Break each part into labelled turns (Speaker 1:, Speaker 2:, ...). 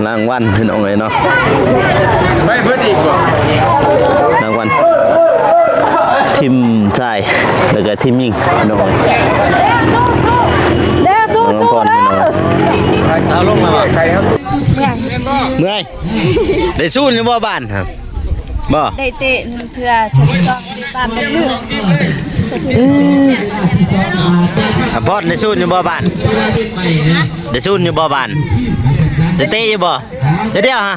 Speaker 1: รางวัลพี่น้องเลยเนาะ
Speaker 2: ไม่เพิ่มอีกว่ะ
Speaker 1: รางวัลทีมชายแล้วก็ทีมหญิงพี่น้องน้องพรพี่น้องเอาลงมาใครครับเมื่อยได้สู้ในบ่บ้านครับบ่
Speaker 3: ได้เตะเพื่อฉันต้องตามมันลึก
Speaker 1: พอดได้สู้ในบ่บ้านได้สู้ในบ่บ้านได้เตะอยู่บ่เดี๋ยวฮะ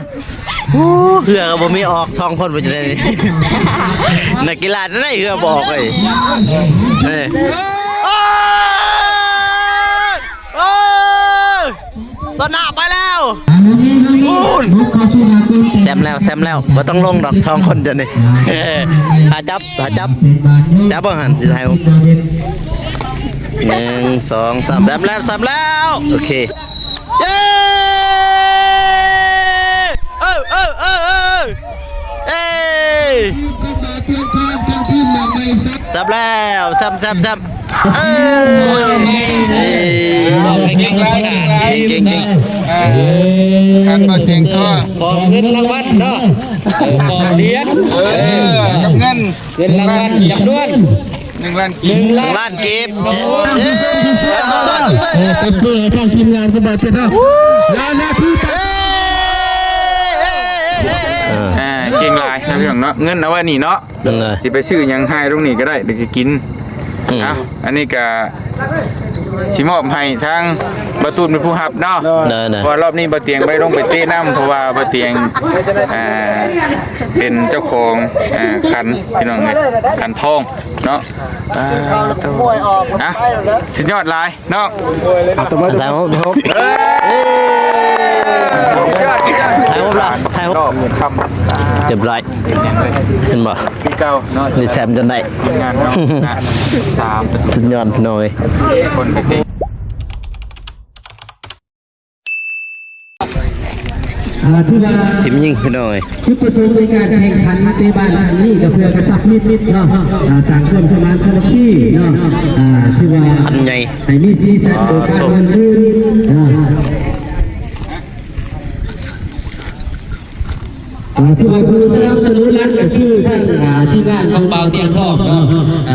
Speaker 1: เหือก็บ่มีออกท้องพ่นบ่อยู่ในนี้นักกีฬาได้เหือบ่ออกเลยนี่สนาไปแล้วแซมแล้วบ่ต้องลงดอกทองคนเดียวนี่หาจับจับบ่หันสิถ่ายผม1 2 3แซมแล้วโอเคเย้เอ้ยซับแล้วซับเอ้ยเก่ง
Speaker 2: การมาเสียงซ้อ
Speaker 1: ขอเงินรางวัลเนาะขอเหรียญ
Speaker 2: เงิน
Speaker 1: รางวัลจำนวน
Speaker 2: 1 ล้านกีบ
Speaker 4: เต็มที่ทางทีมงานก็บอกจะต้องหน้าที่
Speaker 2: เก่งหลายนะพี่น้องเนาะเงินเอาไว้นี่เนาะสิไปซื้อยังให้ตรงนี้ก็ได้เดี๋ยวจะกินอันนี้ก็ชิมอบให้ทางประตูเป็นผู้หับเนาะเพราะรอบนี้บะเตียงไม่ต้องไปเต้น้ำเพราะว่าบะเตียงเป็นเจ้าของคันพี่น้องไงคันทองเนาะสุดยอดลายเนาะ
Speaker 1: ถ่ายรูปเรียบร้อยเห็นบ่
Speaker 2: พี่เก่าเนาะ
Speaker 1: นี่แซมจนได้
Speaker 2: งานเนาะ3
Speaker 1: สุดยอดหน่อย
Speaker 2: คนเด็ก
Speaker 1: ทีมยิงพี่น้อย
Speaker 4: จุดประสงค์ในการแข่งขันในบ้านนี้ก็เพื่อกระซับนิดเนาะสร้างความสมานสมัครเนาะที่ว่า
Speaker 1: อันใหญ่
Speaker 4: ให้มีสีสันของการเดินชื่นที่ว่าผู้สนับสนุนหลักก็คือท่านที่งานของเบาเตียงทองเนาะ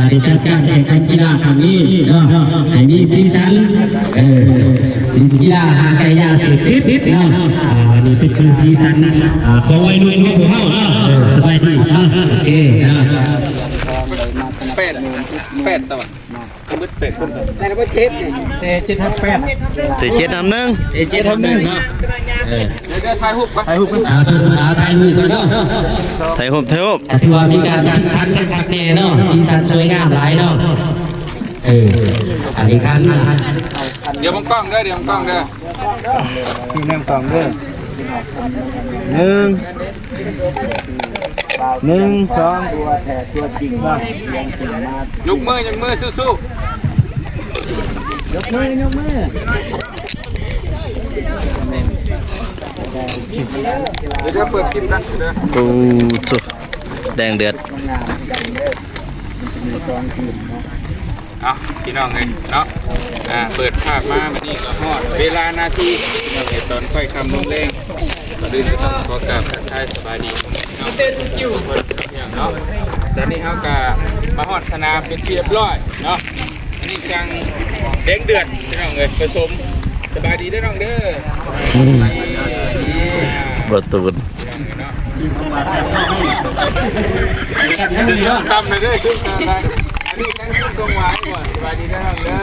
Speaker 4: ในการแข่งขันกีฬาครั้งนี้เนาะให้มีสีสันกีฬาหาไก่ย่างสุดทิพย์เนาะนี่เป็นสีสันของวัยรุ่นของพวกเราเนาะสบายดีโอเค
Speaker 2: 8ตัวมืดเป็ดคนแต่ละเทป
Speaker 1: 7 7 1เนาะ
Speaker 2: เดี๋ยวถ่ายรูปก่อน
Speaker 4: ถ่ายรูปกันเนาะ
Speaker 1: ถ่ายรูป
Speaker 4: ที่ว่ามีการสีสันกันคักแน่เนาะสีสันสวยงามหลายเนาะอันนี้คัน
Speaker 2: เดี๋ยวมองกล้องเด้อทีมแนมกล้องเด้อ1 2ตัวแทนตัวจริงว่ายกมือสู้
Speaker 4: ยกมือเ
Speaker 2: ดี๋ยวเปิดคลิปนะเด้อ
Speaker 1: โอ้สุดแดงเดือด
Speaker 2: พี่น้องเลยเนาะเปิดภาพมาวันนี้ก็ฮอดเวลานาทีตอนค่อยคำลงแรงดื้อจะต้องขอกราบทักทายสบายดีเนาะจิ้วเนาะตอนนี้เขาก็มาฮอดสนามเป็นที่เรียบร้อยเนาะอันนี้จังแดงเดือดพี่น้องเลยผสมสบายดีได้น้องเด้
Speaker 1: อประตู
Speaker 2: ทำเลยเด้อชุดอะไรอันนี้ตั้งชื่อตรงไว้ก่อนสบายดีได้น้องเด้อ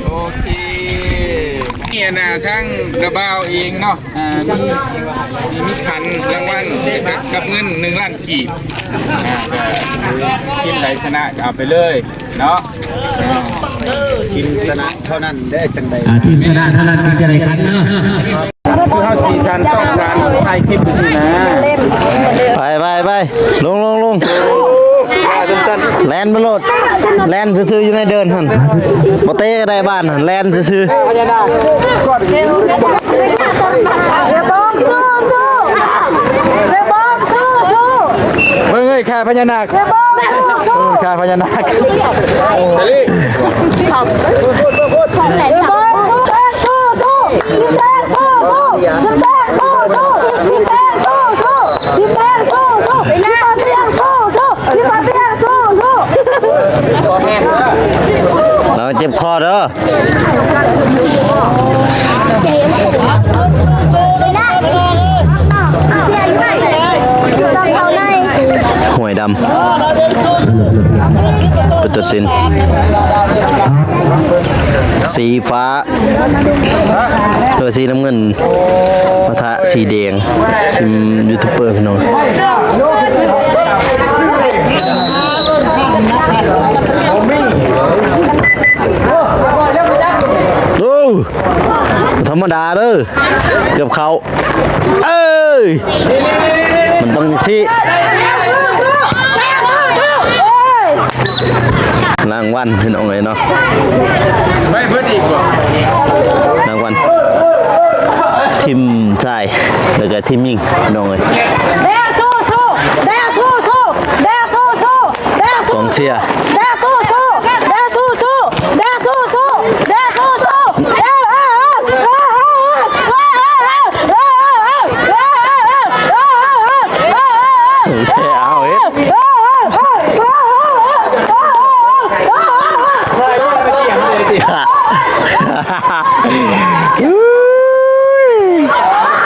Speaker 2: โอเคนี่นะทั้งกระเป๋าเองเนาะมีขันรางวัลกับเงิน1 ล้านกีบทีมใดชนะเอาไปเลยเนาะ
Speaker 1: ทีมชนะเท่านั้นได้จังใด
Speaker 4: ทีมชนะเท่านั้นจึงจะได้คันเนาะ
Speaker 2: คือเขาสีชันต้องการถ่ายคลิปดูสินะ
Speaker 1: ไปลงแลนมาโหลดแลนซื้ออยู่ในเดินหันบ่เตะได้บ้านหันแลนซื้อ
Speaker 2: เฮ้ยข้าพญานาคข้าพญานาค
Speaker 3: พี่แป้งสู้พี่ปาเตียงสู้พี่ปาเตียงสู้
Speaker 1: เราเจ็บคอเด้อ ห่วยดำเป็นตัวสินสีฟ้าตัวสีน้ำเงินปะทะสีแดงทีมยูทูบเบอร์พี่น้องโอ้ธรรมดาเด้อเกือบเขาเอ้ยมันต้องสิรางวัลพี่น้องเลยเนาะ
Speaker 2: ไม่เพิ่นอีกบ่
Speaker 1: รางวัลทีมชายแล้วก็ทีมหญิงพี่น้องเลยกองเชียร์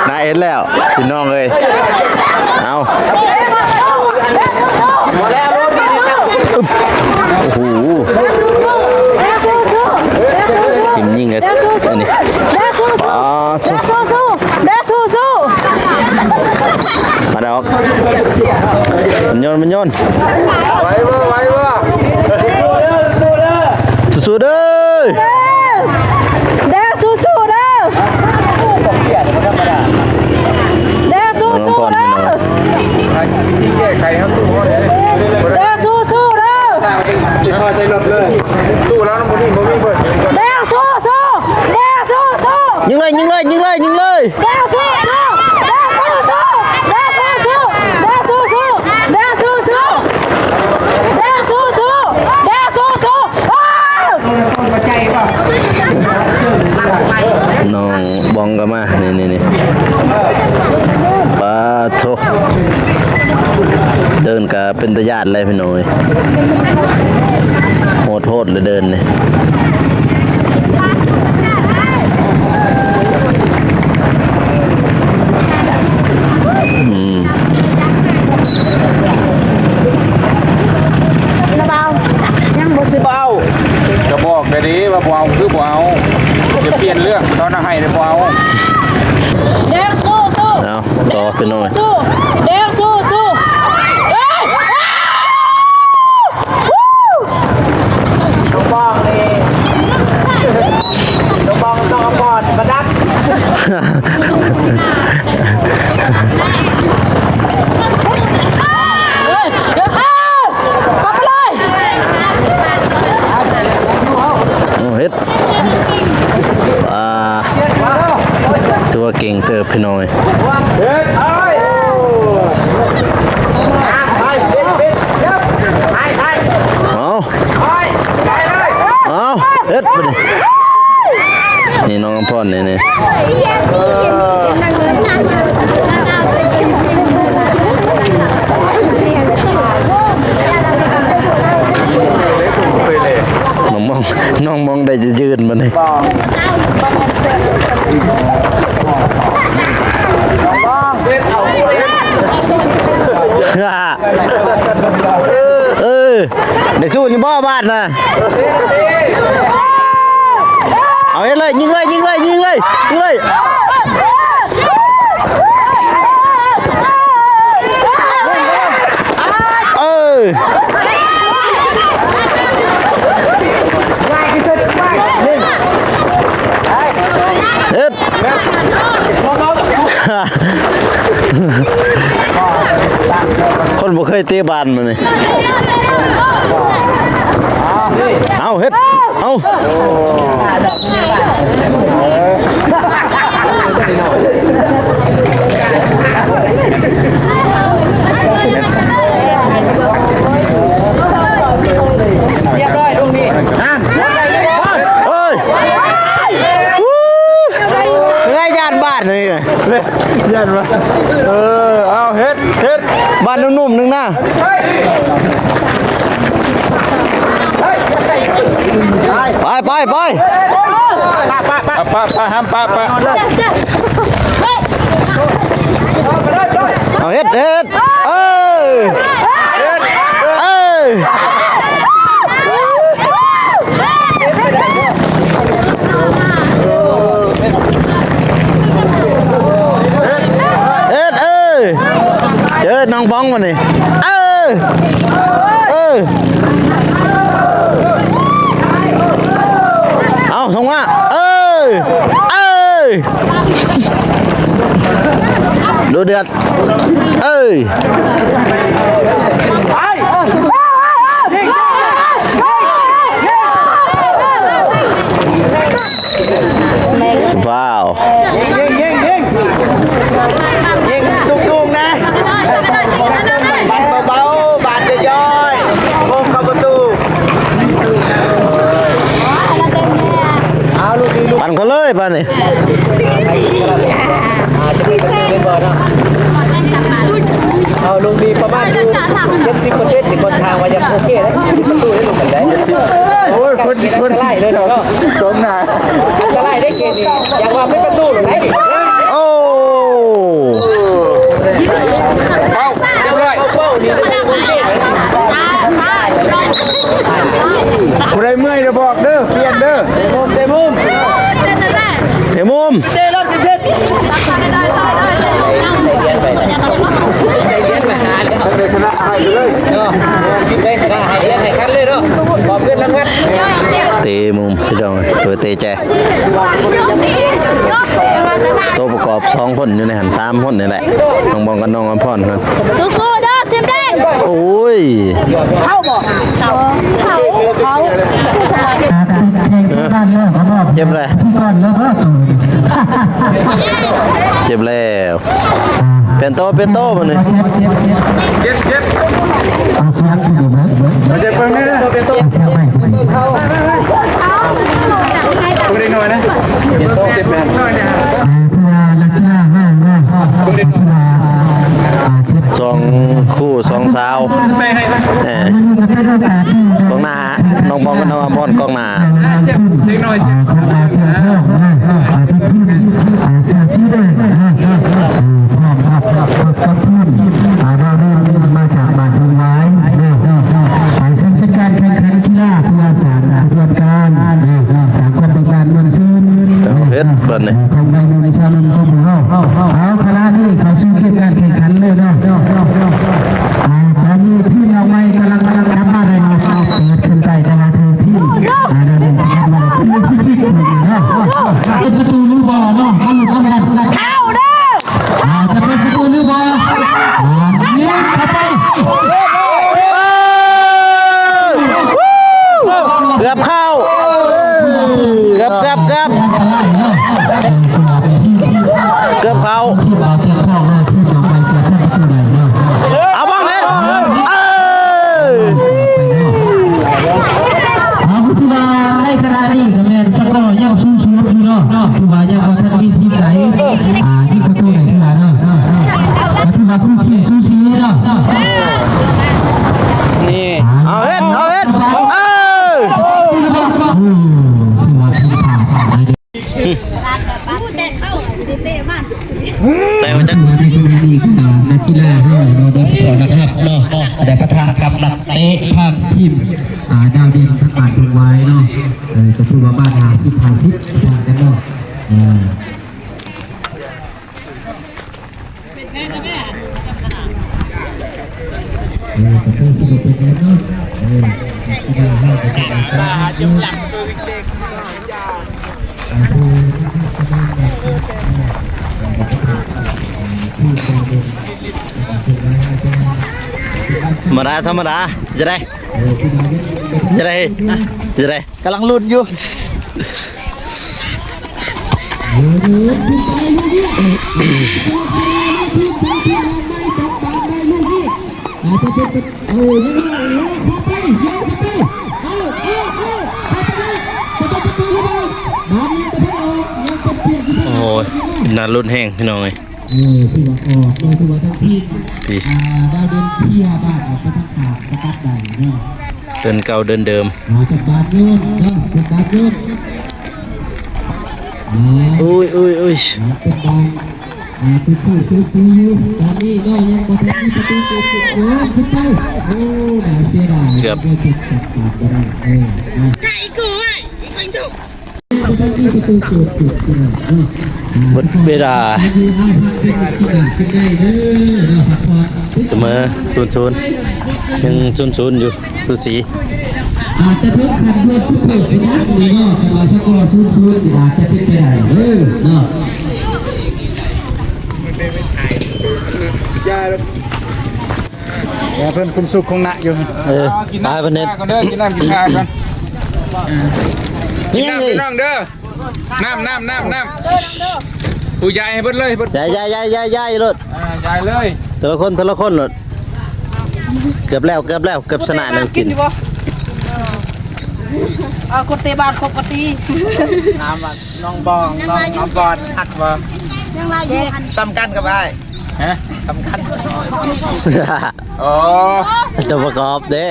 Speaker 1: น่าเอ็นแล้วพี่น้องเลยเอาโอ้โหทีมยิงเลยอันนี้มาดอกมันโยน
Speaker 2: ไว้บ่
Speaker 1: สู้ๆเด้อน้องพรพี่น้อง
Speaker 2: ที่แก้ไขครับตู้ฮอดสิพอใส่รถเลยตู้แล้วน้ำบ่มีเบิด
Speaker 1: ยิงเลยน้องบองก็มานี่ปาโถเดินกับเป็นตะญาติเลยพี่น้อยโหดเลยเดินเนี่ย
Speaker 2: ก็บอกได้ดีว่าบ่เอาคือบ่เอาอย่าเปลี่ยนเรื่องตอนนั้นให้ได้บ่เอา
Speaker 1: เอาต่อพี่น้อยเฮ็ดตัวเก่งเติบพี่น้อยเอาเฮ็ดไปดินี่น้องพ่อนนี่น้องมองได้จะยืนมาเลยได้สู้อยู่บ่บ้านนะเอาเลยยิงเลยเฮ็ดคนบ่เคยเตะบานมานี่เอาเฮ็ดเอาเรียบร้อยลูกนี้เอ้ยไงยานบ้านเลย
Speaker 2: ยันวะเอาเฮ็ด
Speaker 1: บ้านนุ่มๆนึงนะไป
Speaker 2: ป้าห้ามป้า
Speaker 1: เอาเฮ็ดเจอน้องบ้องมานี่เอาส่งมาดูเดือดว้าวยิงสูงๆนะบันเบาๆบานย่อยๆโค้งเข้าประตูปั่นเขาเลยปั่นนี่เอาลงดีประมาณ70%ในคนทางว่ายังโอเคนะประตูได้ลงกันได้
Speaker 2: โอ้ยคน
Speaker 4: ไล่เลยเนาะ
Speaker 2: ตรงหน้า
Speaker 4: จะไล่ได้เกณฑ์นี่ยังว่าไม่ประตูหรือไง
Speaker 1: โอ้
Speaker 2: เอาเรียบร้อยผู้ใดเมื่อยจะบอกเด้อเปลี่ยนเด้อเตะมุม
Speaker 1: เตะรอบเช็ด
Speaker 2: ได้ชนะให้เลย
Speaker 4: ได้ชนะให้เล่นให้คันเลยเนาะขอบคุณรางวัล
Speaker 1: เตะมุมพี่น้องตัวเตะแจตัวประกอบ2คนอยู่ในหัน3คนนี่แหละน้องบองกับน้องอภรครับ
Speaker 3: สู้ๆเด้อทีมแดง
Speaker 1: โอ้ย
Speaker 3: เข้าบ่เขา
Speaker 1: เจ็บแล้วเป็นโตมันนี่
Speaker 2: เจ็บมาเจ็บเพิ่งนี่นะผู้ใดหน่อยนะเจ็บแม่หน่อยเนี่ย
Speaker 1: 2 คู่ 2 สาวกองหน้าน้องบองกับน้องอภรกองหน้า
Speaker 2: เจ็บเล็กน้อยเจ็บ
Speaker 4: มาจากบ้านทุ่งไม้ซึ่งเป็นการแข่งขันกีฬาเพื่อสารเพื่อการสารความเป็นการมันซื่น
Speaker 1: เฮ็ดบัดนี้
Speaker 4: ของในมือชาวลุงของเราเอาคณะที่เขาซึ่งเป็นการแข่งขันเลยเนาะตอนนี้ที่เราไม่กำลังทำอะไรเราเปิดขึ้นไปแต่ละทีที่เราเดินทางมาที่เป็นประตูลูกบอลเนาะเขาอยู่ข้างหลัง
Speaker 3: เข้าเด้อ
Speaker 4: จะเป็นประตูลูกบอลยิงเข้าไป
Speaker 1: เกือบเข้าเกือบเข้าเอาบ้างเลย
Speaker 4: เอาคุณมาในขณะนี้คะแนนสกอร์ยังสู้ๆอยู่เนาะคุณมายังว่าท่านมีทีมไหนที่ประตูไหนขึ้นมาเนาะคุณมาคู่ขี้สู้ๆเนาะ
Speaker 1: นี่เอาเฮ็ดแต่มันจะ
Speaker 4: ในขณะนี้นักกีฬาโดยเฉพาะนะครับเนาะได้ปะทะกับนักเตะทางทีมดาวเด่นทั้งบ้านทุ่งไว้เนาะจะพูดว่าบ้าน50กันเนาะแต่เพื่อสิบเป็นแล้วเนาะกีฬาให้ไปกันนะครับจุ่มหลังตัวเล็ก
Speaker 1: ธรรมดาจะได้กำลังลุ้นอยู่โอ้ยน่าลุ้นแห้งพี่น้องเลย
Speaker 4: ที่ว่าออกโดยที่ว่าทั้งที่
Speaker 1: พี่
Speaker 4: ดาวเดินเพียบ้านออกไปทางขาสกัดใดเนาะ
Speaker 1: เดินเก่าเดินเดิม
Speaker 4: จับบาดโยนเนาะจับบาดโยน
Speaker 1: อุ้ย
Speaker 4: เป็นบอลคือผู้ซื้ออยู่ตอนนี้เนาะยังบ่ทันมีประตูเกิดขึ้นโอ้ขึ้นไปโอ้น่าเสียดายเกือบติดกับขาดบ่ได้ไก่กูไอ้ไอ้ดุ
Speaker 1: หมดเวลาเสมอ0-0ยัง0-0อยู่สูสี
Speaker 4: อาจจะเพิ่มพันด้วยผู้เกิดไปนะนี่เนาะแต่ว่าสกอร์0-0อาจจะเป็นไปได้เนาะ
Speaker 5: เพิ่นคุมสุขคงหนะอยู่
Speaker 2: กินน้ำกินน้ำกันเด้อกินน้ำกินข้าวกันกินน้ำกินน้ำเด้อน้ำผู้ใหญ่ให้เบิดเลยเบิด
Speaker 1: ยายรถ
Speaker 2: ใหญ่เลย
Speaker 1: แต่ละคนรถเกือบแล้วเกือบชนะแล้วกิน
Speaker 3: คนเตะบาดปกติ
Speaker 5: น้ำน้องบองน้องบอลหักบ่
Speaker 3: ยังไรอยู่
Speaker 5: ซ้ำกันกับไอ้
Speaker 2: ฮะ
Speaker 5: ซ้ำกัน
Speaker 2: อ๋อ
Speaker 1: ตัวประกอบเด้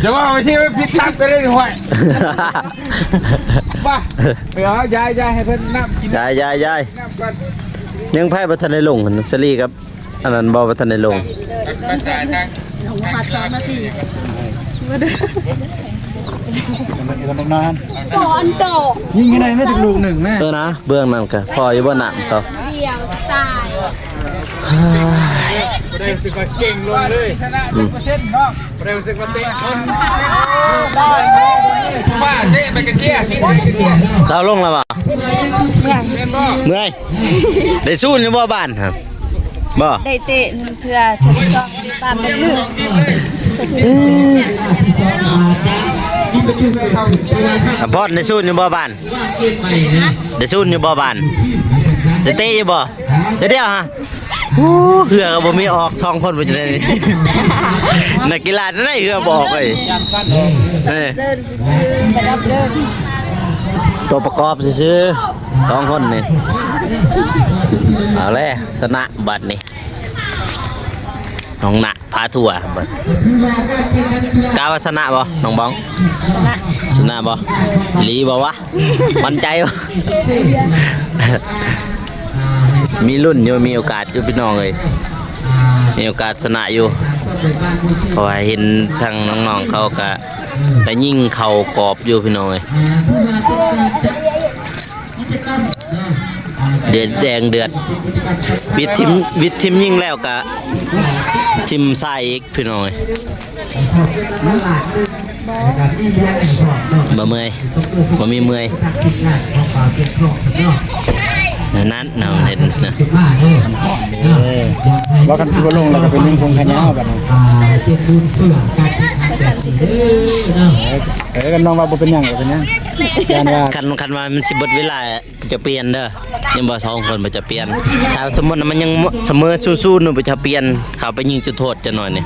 Speaker 2: จะว่าไม่ใช่พิษทับกันเลยห่วยบ้าไปเอายายให้เพิ่นน้ำกิน
Speaker 1: ยาย
Speaker 2: น้ำก่อน
Speaker 1: ยังไพ่บัทันในลงสลีครับอันนั้นบอบัทันในลง
Speaker 2: ภาษาทาง
Speaker 3: ขาด2 นาที
Speaker 5: คนน้อย
Speaker 3: ก่อนโต
Speaker 5: ยิงยังไงไม่ถึงลูกหนึ่งแม่
Speaker 1: นะเบื้องนั้นก็พออยู่บ่หนักเขา
Speaker 3: เดี่ยวตาย
Speaker 2: เร็วสึกว่าเก่งลงเลยชนะ100%เนาะเร็วสึกว่าเตะคนว่าเตะไปกระเชียร์
Speaker 1: เศร้าลงแล้วบ่
Speaker 2: เล่นบ่
Speaker 1: เมื่อยได้สู้อยู่บ่บ้านครับบ่
Speaker 3: ได้เตะเพื่อชั้น2ตามเป็นลึก
Speaker 1: บอสได้สู้อยู่บ่บ้านได้สู้อยู่บ่บ้านได้เตะอยู่บ่เดี๋ยวฮะเหือก็บ่มีออกท้องคนบ่อยู่ในนี้นักกีฬาได้เหือบ่ออกเลยเอ้ย
Speaker 3: เดินซื้อไปรับเดิน
Speaker 1: ตัวประกอบซื่อๆ2คนนี่เอาเลยชนะบัดนี้น้องหนักพาทั่วบัดกล้าว่าชนะบ่น้องบ้องชนะบ่อีหลีบ่วะมั่นใจบ่ มีรุ่นอยู่มีโอกาสอยู่พี่น้องเลยมีโอกาสชนะอยู่เพราะว่าเห็นทางน้องๆเขาก็ยิ่งเข่ากรอบอยู่พี่น้องเลยเดือดแดงเดือดวิททิมยิ่งแล้วก็ทิมใส่อีกพี่น้องเลยบ่เมื่อยบ่มีเมื่อยนั้นนำเห็นนะ
Speaker 5: ว่ากันสิบลงแล้วก็เป็นยิงคงขยาวกันกันน้องว่าบ่เป็นหยังบ่เป็นหยังการว่า
Speaker 1: คันว่ามันสิเบิดเวลาจะเปลี่ยนเด้อยังบ่2คนบ่จะเปลี่ยนถ้าสมมุติมันยังเสมอสู้ๆนู่นบ่จะเปลี่ยนเข้าไปยิงจุดโทษจะหน่อยนี่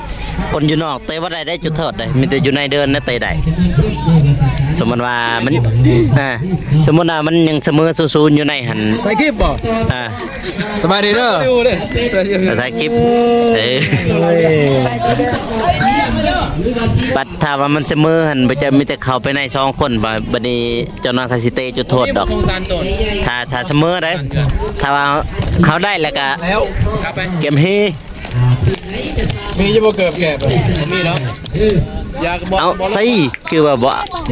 Speaker 1: คนอยู่นอกเตะบ่ได้จุดโทษได้มีแต่อยู่ในเดินนะเตะได้สมมุติว่ามันสมมุติว่ามันยังเสมอสู้ๆอยู่ในหั่น
Speaker 5: ไปคลิปบ่
Speaker 2: สบายดีเด้อ
Speaker 1: ถ่ายคลิปบัดถ้าว่ามันเสมอหั่นบ่จะมีแต่เข้าไปใน2คนบัดนี้เจ้าน้อยคาสิเตจุดโทษดอกถ้าเสมอได้ถ้าว่าเฮาได้แล้วก็เกมเฮ
Speaker 5: มีจะบ่เกิดแก่บ่มีเนาะอยากบอก
Speaker 1: เอาใส่คือว่า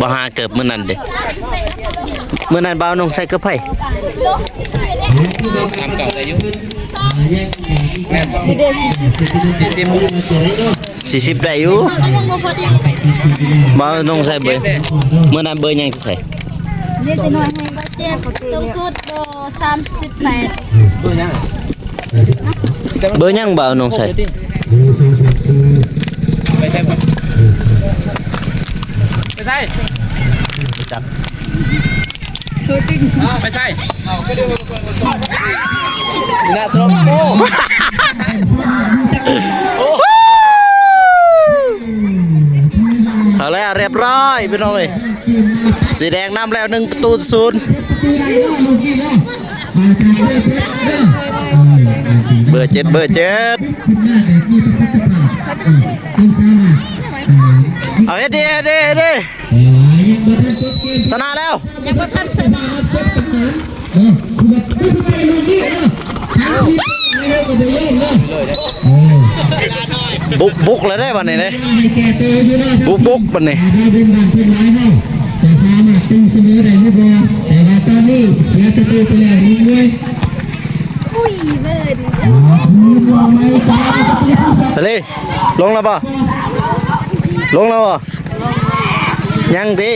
Speaker 1: บ่หาเกิบมื้อนั้นเด้มื้อนั้นบ่าวน้องใส่เกือบไผ
Speaker 5: 3 เก่าได้อยู่
Speaker 3: สิเดสิ
Speaker 1: 40ได้อยู่บ่าวน้องใส่เบอร์มื้อนั้นเบอร์หยังสิใส่
Speaker 3: เรียกจะน้อยให้บ่เจ็บสูงสุดเบอร์38
Speaker 1: เบอร์หยังบ่าวน้องใส่
Speaker 5: ไปใส่บ่ไปใส่จับไปใส่นี่นะสโลโก้
Speaker 1: เอาแล้วเรียบร้อยพี่น้องเอ้ยสีแดงนำแล้ว1-0
Speaker 4: เบอร์เจ็ดเด้อ
Speaker 1: เบอร์เจ็ด
Speaker 4: คุณแม่เด็กมีประสิทธิภาพเป็นสามารถ
Speaker 1: เอาเฮ็ดดิเด้เด้
Speaker 4: ยังบ่ทันจบเกม
Speaker 1: ชนะแล้ว
Speaker 3: ยังบ่ทันเสร็จ
Speaker 4: มาเซตกันนั้นคุณแบบไม่ไปลูกนี้เนาะทางที่ไม่ได้ก็ไปเล่นเนาะ
Speaker 1: บุกเลยได้บัดนี้เด้
Speaker 4: ให้แก่ตัวอยู่นะ
Speaker 1: บุกบัดนี้
Speaker 4: ได้เป็นบางเป็นหลายเฮาแต่สามารถตีเสมอได้ไม่บ่แต่ว่าตอนนี้เสียประตูไปแล้วลุงมวย
Speaker 3: อุ้ยเบิ่น
Speaker 4: ลุงไม่ตายประตูที่สอง
Speaker 1: ทะเลลงแล้วป่ะลงแล้วป่ะยังดิ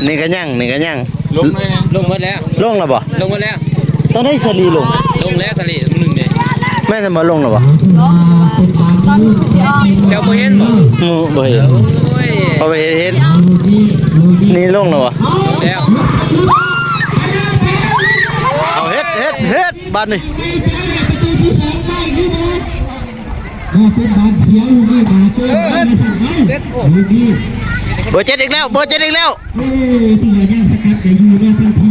Speaker 1: นี่ก็ยังนี่ก็ยัง
Speaker 2: ลงเลยนะ
Speaker 5: ลงหมดแล้ว
Speaker 1: ลงแล้วป่ะ
Speaker 5: ลงหมดแล้ว
Speaker 1: ต้องได้สลีลง
Speaker 5: ลงแล้วสลิหนึ่งเนี่ย
Speaker 1: แม่จะมาลงแล้วป่ะ
Speaker 3: ตอนสิออก
Speaker 5: เจ้าโมเห็นบ่
Speaker 1: บ่เห็น
Speaker 5: โอ้ย
Speaker 1: พอไปเห็นนี่ลงแล้วป่ะ
Speaker 5: ลงแล้ว
Speaker 1: เอาเฮ็ดบัดนี้
Speaker 4: ประตูที่สองไม่ดูบ่เป็นบางเสียลูกนี้มาเกินไม่สั่นไว้ลูกนี้
Speaker 1: เบอร์เจ็ดอีกแล้วเบอร์เจ็ดอีกแล้ว
Speaker 4: ที่ว่ายังสกัดแต่อยู่ในทันที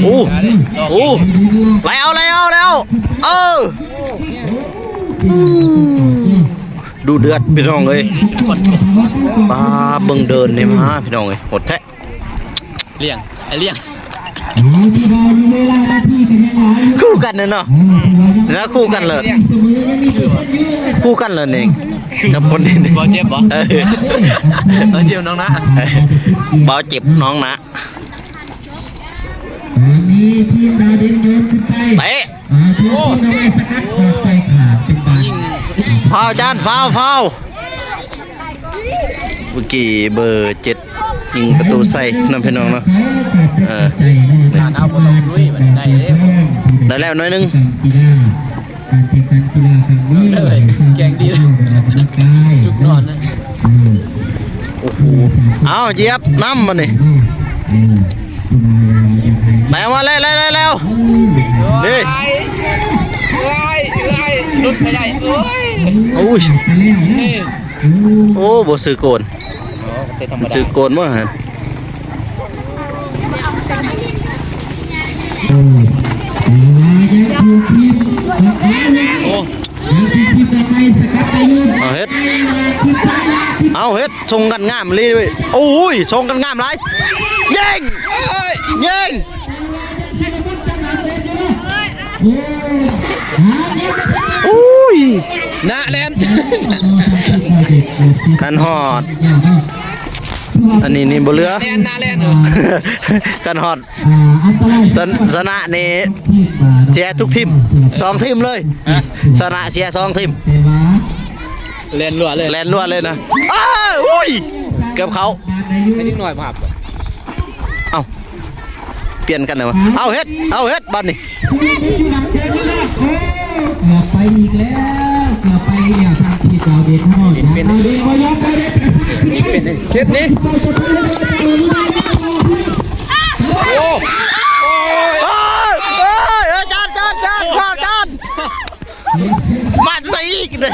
Speaker 1: โอ้ไล่เอาแล้วดูเดือดพี่น้องเอ้ยปลาเบิ่งเดินนี่มาพี่น้องเอ้ยหดแท้
Speaker 5: เลี้ยงไอ้เลี้ยง
Speaker 4: ที่ว่ามีเวลาหน้าที่กันยังหลายอยู่
Speaker 1: คู่กันเนาะนะคู่กันเลย
Speaker 4: เสมอยังมีเปอร์เซ็นต์อยู่
Speaker 1: คู่กันเลยเองกับคนนี้
Speaker 5: บ่เจ็บบ่
Speaker 1: เออ
Speaker 5: เจ็บน้องนะ
Speaker 1: บ่เจ็บน้องนะ
Speaker 4: มีทีมดาวดินโยนขึ้นไป
Speaker 1: เตะ
Speaker 4: ทีมที่ไม่สกัดออกไปขาดเป็นบาง
Speaker 1: ฟาวจานฟาวเมื่อกี้เบอร์เจ็ดยิงประตูใส่น้ำพี่น้องเนาะเออ
Speaker 5: เอาบ่ต้องลุยมันได้เด้
Speaker 1: ได้แล้วหน้อยหนึง
Speaker 4: การแข่งขันกีฬาครั้งนี้
Speaker 5: แกงดีจุกนอนนะ
Speaker 1: เอาเหยียบน้ำมานี่ไหนมาเร็วนี่
Speaker 5: ลุดไม่ได้เอ้ย
Speaker 1: โอ้ย
Speaker 5: นี่
Speaker 1: โอ้บ่ซื้อโกน
Speaker 5: แต่ธรรมดา
Speaker 1: ซื้อโกนมั้งฮะ
Speaker 5: โอ้
Speaker 1: เอาเฮ็ดส่งกันงามเลยเว้ยโอ้ยส่งกันงามไรยิงโอ้ย
Speaker 5: นะแลน
Speaker 1: กันฮอดอันนี้นี่บ่เหลือ
Speaker 5: แลนนะแลน
Speaker 1: กันฮอดชนะนี่เสียทุกทีม2ทีมเลยชนะเสีย2ทีม
Speaker 5: แลนรัวเลย
Speaker 1: แลนรวดเลยนะอ้าวอุ้ยเกือบเขา
Speaker 5: ไม่นิดหน่อยผับ
Speaker 1: เอ้าเปลี่ยนกันเลยวะเอาเฮ็ดบัดนี่
Speaker 4: ไปอีกแล้วไปอย่าทำผิดเราเด็กน้อยเป็นเด็กก็ยอมไปเด็ก
Speaker 5: นี่เป็นเช็ดนี่โอ้
Speaker 1: จานว้าวจานมันใส่อีกเลย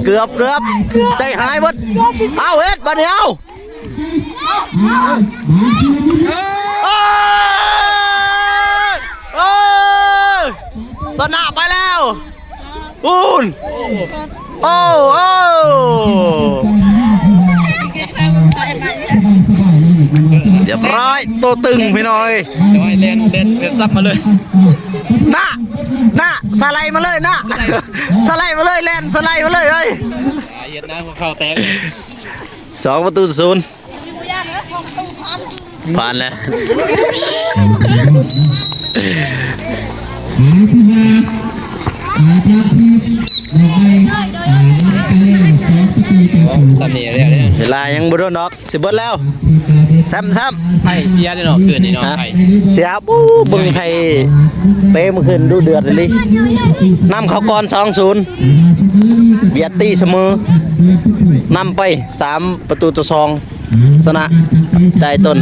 Speaker 1: เกือบใจหายหมดเอาเฮ็ดบัดนี้เอาชนะไปแล้วอูนโอ้เรียบร้อยตัวตึงพี่น้อย
Speaker 5: จะให้แลนซับมาเลย
Speaker 1: น่ะสไลด์มาเลยน่ะสไลด์มาเลยแลนสไลด์มาเลยเฮ้ย
Speaker 5: เย็นนะเข้าแตก
Speaker 1: 2-0ผ่านแล้ว
Speaker 5: สามเหลี่ยมเลยเนี่ย
Speaker 1: เวลายังบ่โดนดอกสิเบิดแล้วซ้ำ
Speaker 5: ใช่เสียเลยเนาะเกินนี่เนาะไทย
Speaker 1: เสียบู๊เบิ่งไทยเตะเมื่อคืนดูเดือดเลยนำเขาก่อน 2-0 เบียดตีเสมอนำไป3-2ชนะใจต้น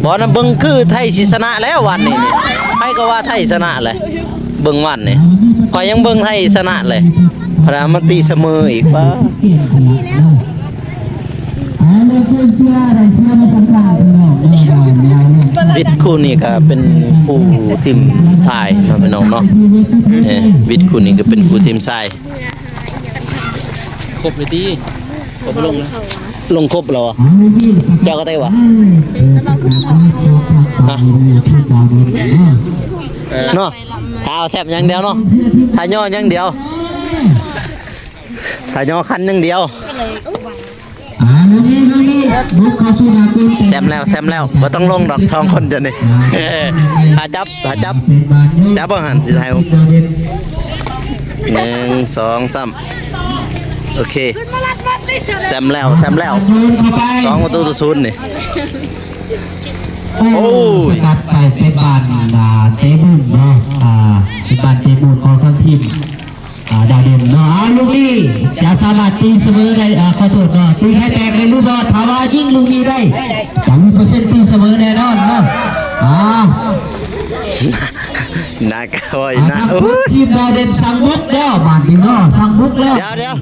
Speaker 1: บอลเบิ่งคือไทยสิชนะแล้ววันนี้นี่ให้ก็ว่าไทยชนะเลยเบิ่งวันนี่ข่อยยังเบิ่งไทยชนะเลยพระมันตีเสมออีกป่ะ วิทย์คู่นี้ก็เป็นผู้ทีมชายเนาะพี่น้องเนาะวิทย์คู่นี้ก็เป็นผู้ทีมชาย
Speaker 5: ครบเลยตีครบลงเลย
Speaker 1: ลงครบแล้วอะเจ้าก็ได้วะฮะเนาะถ้าเอาแซ่บอย่างเดียวเนาะถ้าย่ออย่างเดียวถ้าย่อคันอย่างเดียวแซมแล้วบ่ต้องลงดอกทองคนเดียวนี่หาจับจับบ่หันสิให้ผม1 2 3โอเคแซมแล้ว2-0นี่โอ้
Speaker 4: สกัดไปเป็นบานเตะบุญเนาะเป็นบานเตะบุญของทั้งทีมดาวเด่นเนาะลูกนี้จะสามารถตีเสมอได้ขอโทษเนาะตีให้แตกในลูกบอลภาวะยิงลูกนี้ได้จะมีเปอร์เซ็นต์ตีเสมอแน่นอนเนาะ
Speaker 1: น่ากลัวนะ
Speaker 4: ทีมดาวเด่นสั่งบุกแล้วบานนี้เนาะสั่งบุกแล้ว
Speaker 1: เดี๋ยว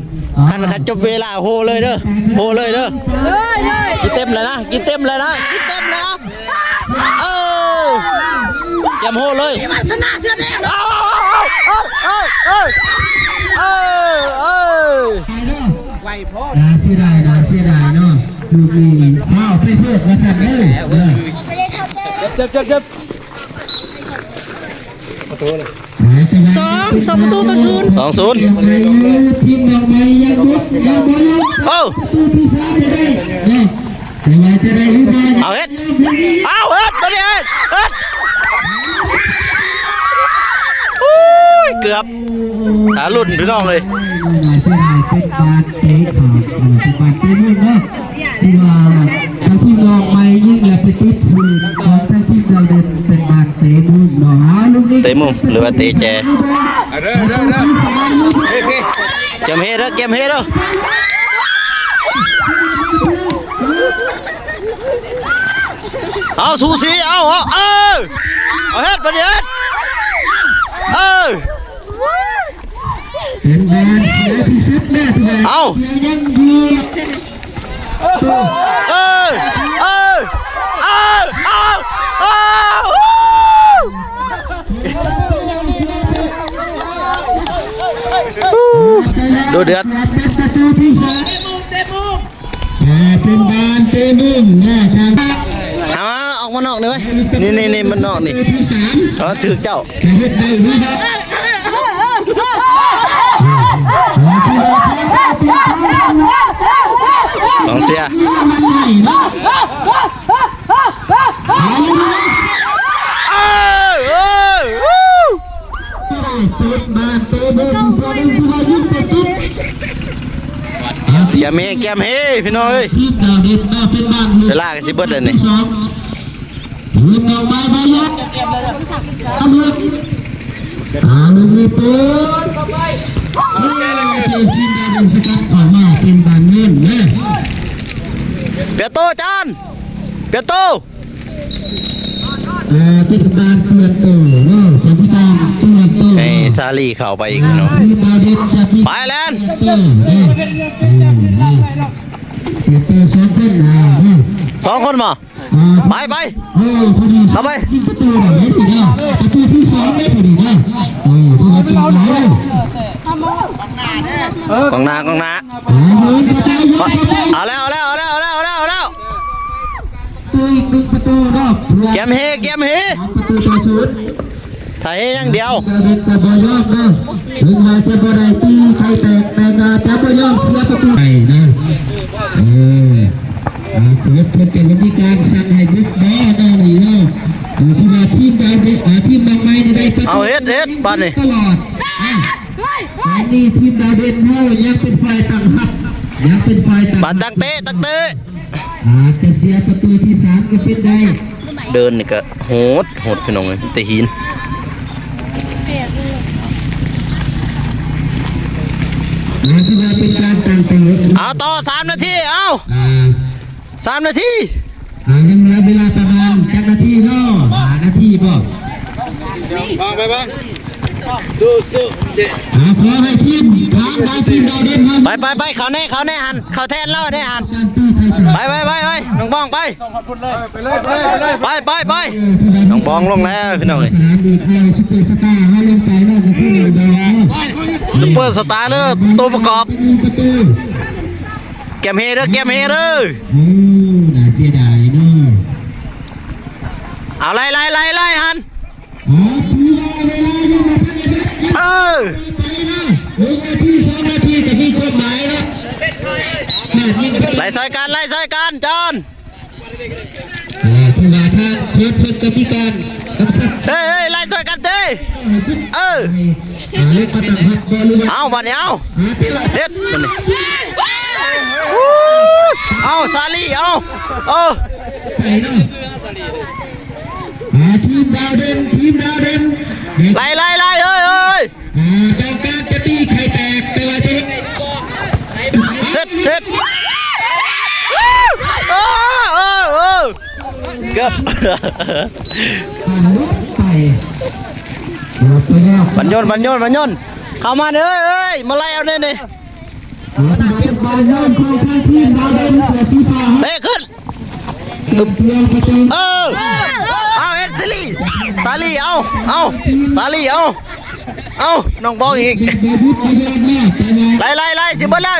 Speaker 1: คันจบเวลาโหเลยเด้อกินเต็มเลยนะเตรียมโหเลยชนะเสียแน่
Speaker 4: ไวพ่อน่าเสียดายเนาะลูกนี้อ้าวไปเพิ่มมาสั่นเลย
Speaker 5: เจ็บประตูเลย
Speaker 3: 2 ประตูต่อ0
Speaker 1: 2-0
Speaker 4: ทีมดอกไม้ยังบอลประตูที่3จะได้เนี่ยจะได้หรือไม่
Speaker 1: เอาเฮ็ดบ่ได้เฮ็ดเกือบรุ่นพี่น้องเลย
Speaker 4: เสียดายเป็นบาดเตะขาเป็นบาดเตะมือเนาะที่ว่าทางทีมดอกไม้ยิ่งแล้วไปติดพื้นของทางทีมเราเป็นบาดเตะมือเนาะลูกนี้
Speaker 1: เตะมุมหรือว่าเตะแจ
Speaker 2: เด้อเฮ้ย
Speaker 1: เกมเฮเด้อเอาสูสีเอาเฮ็ดบ่ได้เฮ็ด
Speaker 4: เป็นแมนเสียพิชิตแม่ทุกคน
Speaker 1: เอา
Speaker 4: เสียยังอยู่
Speaker 1: ดูเดือด
Speaker 4: ประตูที่3เป็นบานเตมุมนะทาง
Speaker 1: ออกมานอกเลยนี่มันนอกนี่ถือเจ้าสองเสียแกมเฮพี่น้องเอ้ยเวลาก็สิเบิดแล้วนี่
Speaker 4: ทีมดอกไม้ใบยักษ์เอามือปุ๊บทีมดาวเป็นสกัดออกมาเป็นบานเงินนะ
Speaker 1: เปียโตจานเปียโต
Speaker 4: เป็นบานเตือนโตจะพิการเตือนโต
Speaker 1: ให้ซาลีเข้าไปอีกเนาะไปแลน
Speaker 4: 2 คน
Speaker 1: มาไปเข้าไป
Speaker 4: ประตูที่2ได้พอดีนะ
Speaker 1: กองหน้าเอาแล้ว
Speaker 4: ตัวอีก1 ประตูรอบ
Speaker 1: เกมเฮ
Speaker 4: ประตูต่อ0
Speaker 1: ไทยอย่างเดียว
Speaker 4: จะบ่ยอมนะถึงมาจะบ่ได้ตีใครแตกแต่จะบ่ยอมเสียประตูไปนะเกิดเป็นวิธีการสั่งให้บุกแม่ได้นี่เนาะที่มาทีมทีมบางไม้ได้ประตู
Speaker 1: เอาเฮ็ดบ้านนี่
Speaker 4: ตลอดอันนี้ทีมดาวเด่นเฮายังเป็นฝ่ายตั้งรับ
Speaker 1: บ้านตั้งเตะ
Speaker 4: จะเสียประตูที่3ก็เป็นได้
Speaker 1: เดินนี่ก็โหดพี่น้องเตะหิน
Speaker 4: ที่ว่าเป็นการตั้งเตะ
Speaker 1: เอาต่อ3 นาทีเอา3 นาที
Speaker 4: ยังเหลือเวลาประมาณ1 นาทีเนาะ5 นาทีป่ะ
Speaker 5: ไปสู้เจ๊
Speaker 4: ขอให้ทีม ได้ทีมดาวเด่น
Speaker 1: ไปเขาแน่หันเขาแทนเล่าได้หันไปน้องบองไปไปน้องบองลงแล้วพี่น้องเอ้ย
Speaker 4: สนามดีไทยซุปเปอร์สตาร์ให้ลงไปนอกจากผู้ใด
Speaker 1: ซุปเปอร์สตาร์เด้อตัวประกอบ
Speaker 4: ประตู
Speaker 1: เกมเฮเด้อ
Speaker 4: น่าเสียดายเนาะ
Speaker 1: เอาไล่หัน
Speaker 4: ถือว่าเวลายังมาทันได้
Speaker 1: เออ
Speaker 4: ไปนะ1 นาที2 นาทีจะมีความหมายนะ
Speaker 1: ไล่ซอยกันจอน
Speaker 4: ผู้ว่าทางโค้ชชนกรรมการกับสัก
Speaker 1: เฮ้ยไล่ซอยกันเด้เออ
Speaker 4: เล็กประตังหักบอลลูก
Speaker 1: เอาบัดนี้เอาเฮ็ดมันนี่เอาซาลีเอา
Speaker 4: ไปเนาะทีมดาวเด่น
Speaker 1: ไล่เฮ้ย
Speaker 4: ต้องการจะตีไข่แตกแต่ว่าจะ
Speaker 1: เสร็จเกือบ
Speaker 4: ไป
Speaker 1: บัญญนเข้ามาเอ้ยมาไล่เอาเนี่ยนี่เตะขึ้นเอาเอ็ดซาลีเอาซาลีเอาน้องบองอีกไล่สิบเบอร์แล้ว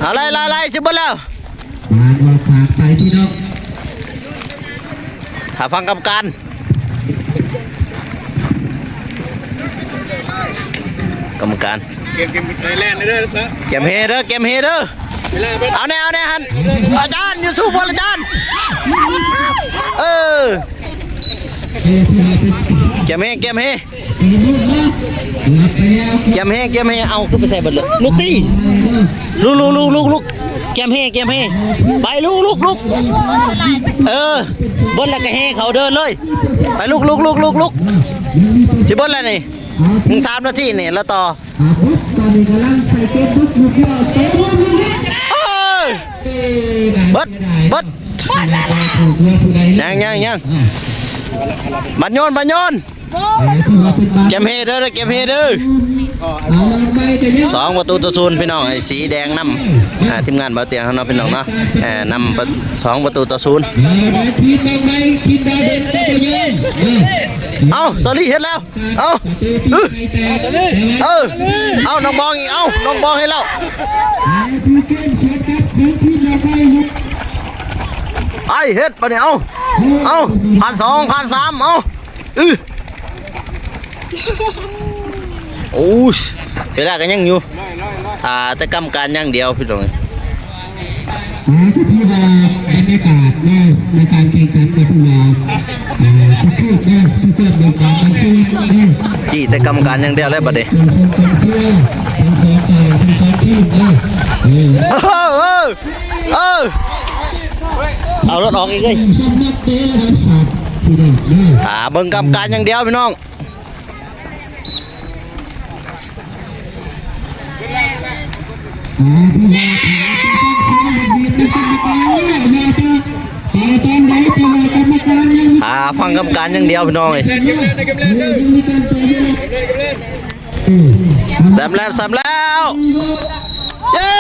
Speaker 1: เอาไล่สิบเบอร์แล้ว
Speaker 4: ว่าขาดไปพี่น้อง
Speaker 1: หาฟังกรรมการ
Speaker 5: เกมไทยแลนด์เลยเด้อ
Speaker 1: เกมเฮเด้อเอาแน่หันอาจารย์อยู่สู้บอลอาจารย์เกมเฮเอาขึ้นไปใส่บอลเลยลูกตีลูกเกมเฮไปลูกบอลแล้วก็เฮเขาเดินเลยไปลูกสิบอลแล้วนี่มึง3 นาทีนี่แล้วต่อ
Speaker 4: ตอนนี้กำลังใส่เกมบุกเดียวเตะลูกนี้
Speaker 1: เบิดยังบัญญนเกมเฮเด้อ2 ประตูต่อ 0พี่น้องไอ้สีแดงนำทีมงานเบาเตียงเขาเนาะพี่น้องเนาะนำ2 ประตูต่อ 0
Speaker 4: ทีมใหม่ทีมดาวเด่นตัวเยิน
Speaker 1: เอาซอรี่เฮ็ดแล้วเอาน้องบองอีกน้องบองให้แล้วไอ้เฮ็ดปะเนี่ยเอาผ่าน2ผ่าน3โอ้ยเวลากันยังอยู่แต่กรรมการอย่างเดียวพี่น้อง
Speaker 4: ที่ว่าบรรยากาศในการแข่งขันในผู้ว่าทุกทีทุกเกิดในการมาสู้
Speaker 1: จี้แต่กรรมการอย่างเดียวเลยบัดนี้
Speaker 4: เป็น2ทีม
Speaker 1: เอารถออกอีกเลยเบิ่งกรรมการอย่างเดียวพี่น้องฟังกรรมการอย่างเดียวพี่น้องเลยแซมแล้วเย้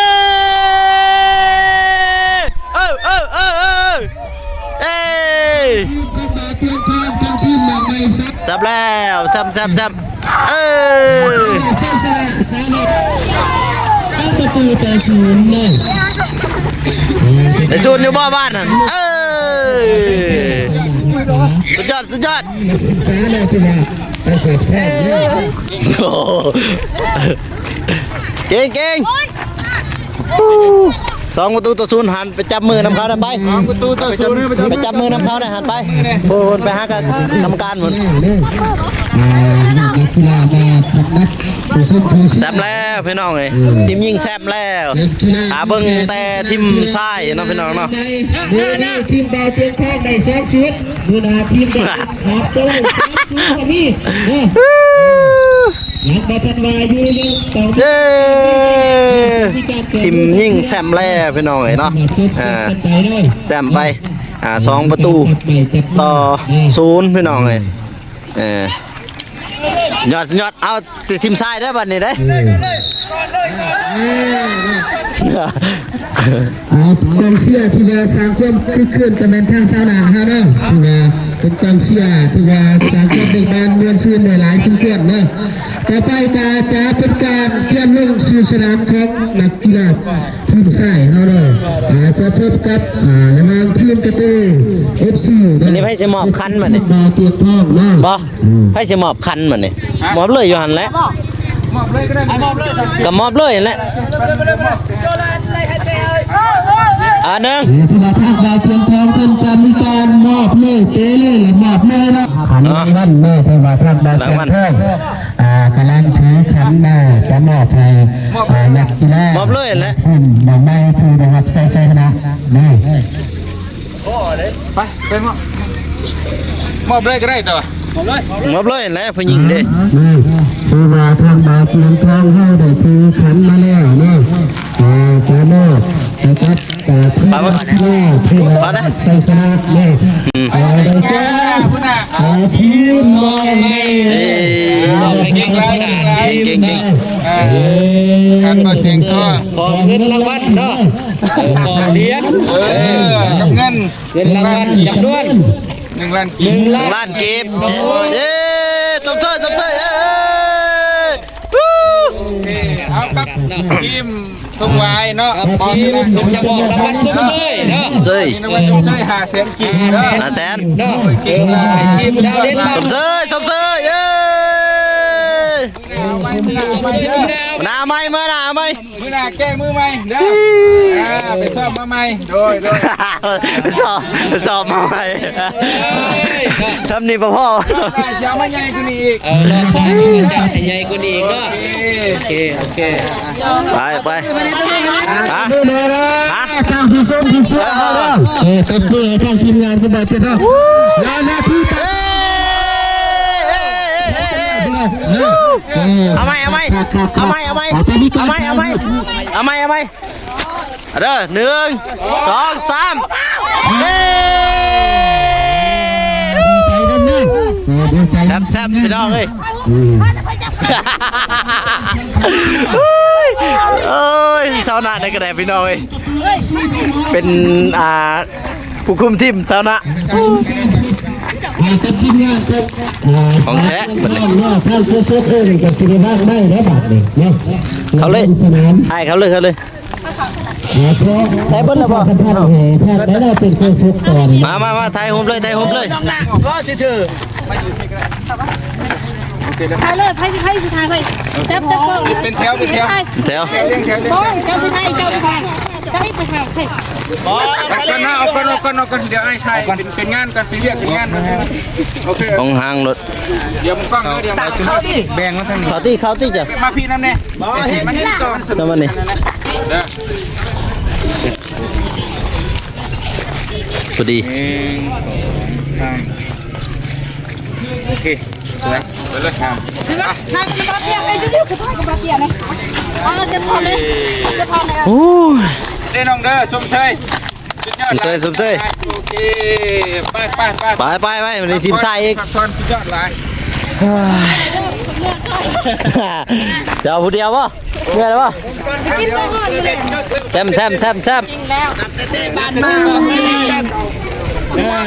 Speaker 1: แซมแล้วแซม
Speaker 4: ประตูต่อ0เลย
Speaker 1: ไอ้ชุนอยู่บ้านนั่นสุดยอด
Speaker 4: นักศึกษาเนี่ยที่ว่าไปเปิดแค่
Speaker 1: เก่ง2 ประตูต่อ 0หันไปจับมือนำเขาได้ไป
Speaker 5: 2 ประตูต่อ 0
Speaker 1: ไปจับมือนำเขาได้หันไปโฟนไปหากับกรรมการหมด
Speaker 4: นักกีฬามาทำนัด
Speaker 1: แซมแล้วพี่น้องเลยทีมยิงแซมแล้วเบิ่งแต่ทีมชายเนาะพี่น้องเนาะ
Speaker 4: มือนี้ทีมดาวเตียงทองได้2 ชุดมือหน้าทีมดาวหอบตัว3 ชุดกับนี่ยังบ่ทันว่าอยู่ยังต้อง
Speaker 1: ทีมยิงแซมแล้วพี่น้องเนาะแซมไป2 ประตูต่อ 0พี่น้องเลย ยอดเอาติทีมชายได้บัดนี้เด้
Speaker 4: กองเชียร์ที่ว่าสร้างความคึกคืนกันเป็นทางสาวนาฮะเนาะที่ว่าเป็นกองเชียร์ที่ว่าสร้างความเบิกบานมวลซื่นหลายสิ่งควรเนาะต่อไปก็จะเป็นการเคลื่อนลงสู่สนามของนักกีฬาทีมชายเฮาเนาะจะพบกับระหว่างทีมประตู FC
Speaker 1: อันนี้ไผสิมอบคันบัดนี้
Speaker 4: มาเตียกทองเนาะ
Speaker 1: บ่ไผสิมอบคันบัดนี้มอบเลยอยู่หั่นแหละ
Speaker 2: มอบเลยก็ได้มอบเลยสัก
Speaker 1: ก็มอบเลยนั่นแหละหนึ่ง
Speaker 4: ที่ว่าทางบาวเตียงทองเพิ่นจะมีการมอบเลยเตเลยหรือมอบเลยเนาะขันรางวัลแม่ที่ว่าทางบาวเตียงทองกำลังถือขันมาจะมอบให้นักกีฬาม
Speaker 1: อบเลยแหละ
Speaker 4: ทีมดอกไม้ที่นะครับใส่คณะนี่
Speaker 2: ไปมอบเลยก็ได้ตัวมอบเลย
Speaker 1: มอบเลยนั่นแหละผู้หญิงเด้
Speaker 4: นี่ที่ว่าทางบาวเตียงทองเฮาได้ถือขันมาแล้วเนาะจะมอบนะครับที่นักกีฬาที่นะครับใส่คณะนี่ได้แก่ทีมบอลนี่
Speaker 1: เก่ง
Speaker 2: คันมาเสียงซ้อ
Speaker 5: ขอเงินรางวัลเนาะขอเหรียญ
Speaker 2: เงิน
Speaker 5: เงินรางวัลจำนวน
Speaker 2: 1 ล้านกีบ
Speaker 1: ล้านกีบเย้ตบเตย
Speaker 2: เอาครับทีมทุ่งวายเนาะ
Speaker 5: ทีมผมจะบอกรางวัลซุ้มเลยเนาะ
Speaker 1: เซย
Speaker 2: นี่นะว่าต้องใช้500,000กีบเนาะ
Speaker 1: 500,000
Speaker 5: เนาะทีมดาวเด่นบ้าน
Speaker 1: ตบเตยเย้หน้าไม่เมื่อหน้าไม่
Speaker 2: มือหน้าแก้มือใหม่เด้อไปซ่อมมาใหม่โดย
Speaker 1: สอบมาใหม่ทำนี่พ่อ
Speaker 2: จะมาใหญ่กว่านี้อีก
Speaker 5: รอสองจะให้ใหญ่กว่านี้อีกเนาะโอเค
Speaker 1: ไปฮะ
Speaker 4: นี่เลยนะทางผู้ชมผู้เชียร์เฮาเนาะเป็นเพื่อทางทีมงานก็บอกจะเนาะแล้วหน้าที่ต่อ
Speaker 1: เอาไหมเด้อ1 2 3เฮ้
Speaker 4: ดีใจด้วยนะดีใจ
Speaker 1: แซ่บพี่น้องเอ้ยเอ้ยสาวนาได้กระแดพี่น้องเอ้ยเป็นผู้คุมทีมสาวนา
Speaker 4: กับทีมงานก็
Speaker 1: ของแท้
Speaker 4: ท่านผู้ชมเองก็สิได้บ้างได้นะบัดนี้เนาะ
Speaker 1: เขาเลย
Speaker 4: สนาม
Speaker 1: ไอ้เขาเลย
Speaker 4: เพราะได้เบิ่งแล้วบ่สัมภาษณ์ให้แพทย์ได้เป็นผู้ชมก่อน
Speaker 1: มาถ่ายรูปเลย
Speaker 3: ถ่ายเลยไพ่สุดท้ายไปจับกล้อง
Speaker 2: เป็นแถว
Speaker 1: แถว
Speaker 3: เจ้าไปไทยเจ้าไปไทยเจ้าไปไทยเฮ้ย
Speaker 2: เอาก่อนเดี๋ยวไอ้ชายเป็นงานกันไปเรียกเป็นงานมาโอเค
Speaker 1: ของหางรถ
Speaker 2: เดี๋ยวมึงกล้องเดี๋ยวเข้าดิแบ่งมาทางนี้
Speaker 1: เขาตีจ้ะ
Speaker 2: มาพี่น้ำเนี่ยมันก่อน
Speaker 1: ทำมันนี่
Speaker 2: เด้อ
Speaker 1: พอดี
Speaker 2: 1 2 3โอเคสวยไปเลยครับ
Speaker 3: ถ่ายกับมาเตียไอ้เจ้าคือถ่ายกับมาเตียนะจะพอเลยจะพอเลย
Speaker 1: โอ้ย
Speaker 2: เด้น้องเด้อชมเชยสุดยอดโอเคไป
Speaker 1: มันในทีมชายอีก
Speaker 2: พักผ่อนสุดยอดหลาย
Speaker 1: เดี๋ยวผู้เดียวป่ะเมื่อยแล้วป่ะแซม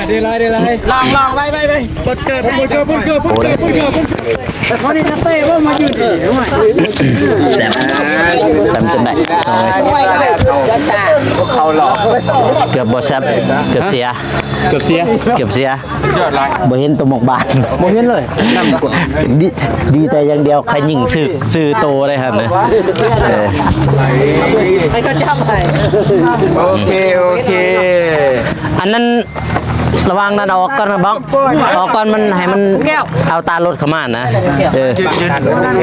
Speaker 5: ดีไร
Speaker 1: ลองไปปดเกิดแซมจนไหนเขาหลอกเกือบบอแซมเกือบเสีย
Speaker 2: ยอดหลาย
Speaker 1: บ่เห็นตัวหมกบาทบ่เห็นเลยดีแต่อย่างเดียวใครยิงซื้อโตได้ครับเนี่ยให้เขาจับไป
Speaker 2: โอเค
Speaker 1: อันนั้นระวังนั่นออกก่อนนะบ้องออกก่อนมันให้มันเอาตารถเข้ามานะ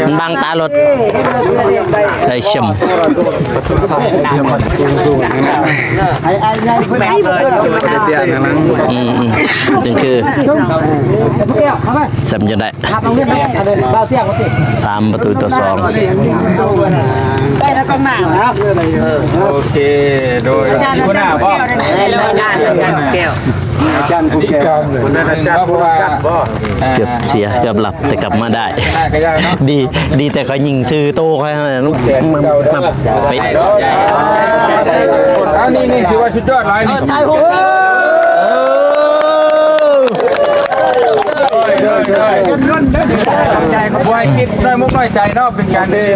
Speaker 1: มันบังตารถไอ้ชิมจึงคือจำยังได้3-2
Speaker 3: ได้แล้วก็หนักแล้ว
Speaker 2: โอเคโดยที่หัวหน้าบอก
Speaker 3: ได้แล้วจ้าแก้ว
Speaker 2: อาจารย์ผู้แก่คนนั้นอาจารย์ผู้ว่า
Speaker 1: เกือบเสียเกือบหลับแต่กลับมาได้
Speaker 2: ก็ยากเนาะ
Speaker 1: ดีแต่ก็ยิงซื้อโตเขาให้ลูกมาไป
Speaker 2: เอานี่ถือว่าสุดยอดหลายนี่ใจขบวยคิดน้อยมุกน้อยใจเนาะเป็นการเดิน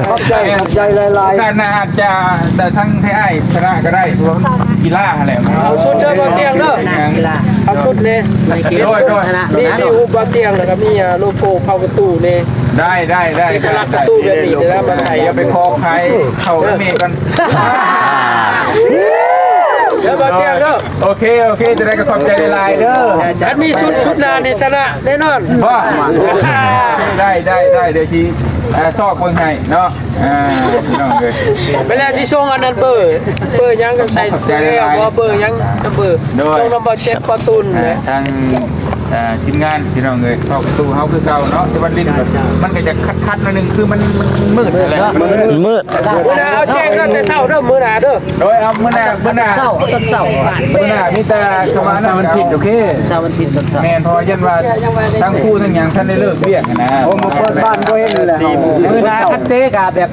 Speaker 2: ขอบใจหลายๆการอาจจะแต่ทั้งให้ชนะก็ได้รวมกีฬาอะไรเอาสุดเด้อเตียงเด้อกีฬาเอาสุดเลยชนะมีอุปเตียงแล้วก็มีโลโก้เข้าประตูเนี่ยได้ประตูแบบนี้จะมาใส่เอาไปคอใครเข้าแล้วมีกันเดี๋ยวเตียงเด้อโอเคจะได้ก็ขอบใจหลายๆเด้อมันมีชุดนาในชนะแน่นอนบ่ได้เดี๋ยวทีซอกเบิ่งให้เนาะพี่น้องเอ้ยเวลาสิส่งอันนั้นเบอร์ยังก็ใส่แล้วบ่เบอร์ยังเบอร์ส่งนำบ่7ประตูทางทีมงานพี่น้องเอ้ยเข้าประตูเฮาคือเก่าเนาะแต่วันลิ้นมันก็จะคัดๆหน่อยนึงคือมันมืดอะไรเนาะ
Speaker 1: มืด
Speaker 2: เอาแจ้งเด้อแต่เช้าเด้อมื้อหน้าเด้อโดยเอามื้อหน้าเช้าต้นเช้ามื้อหน้ามีแต่กระมาณวันผิดโอเคเช้าวันผิดต้นเช้าแม่นพอยันว่าทั้งคู่ทั้งหยังท่านได้เลิกเวียกนะโอ้มาเปิดบ้านบ่เห็นเลยแหละมื้อหน้าคัดเตะกะแบบ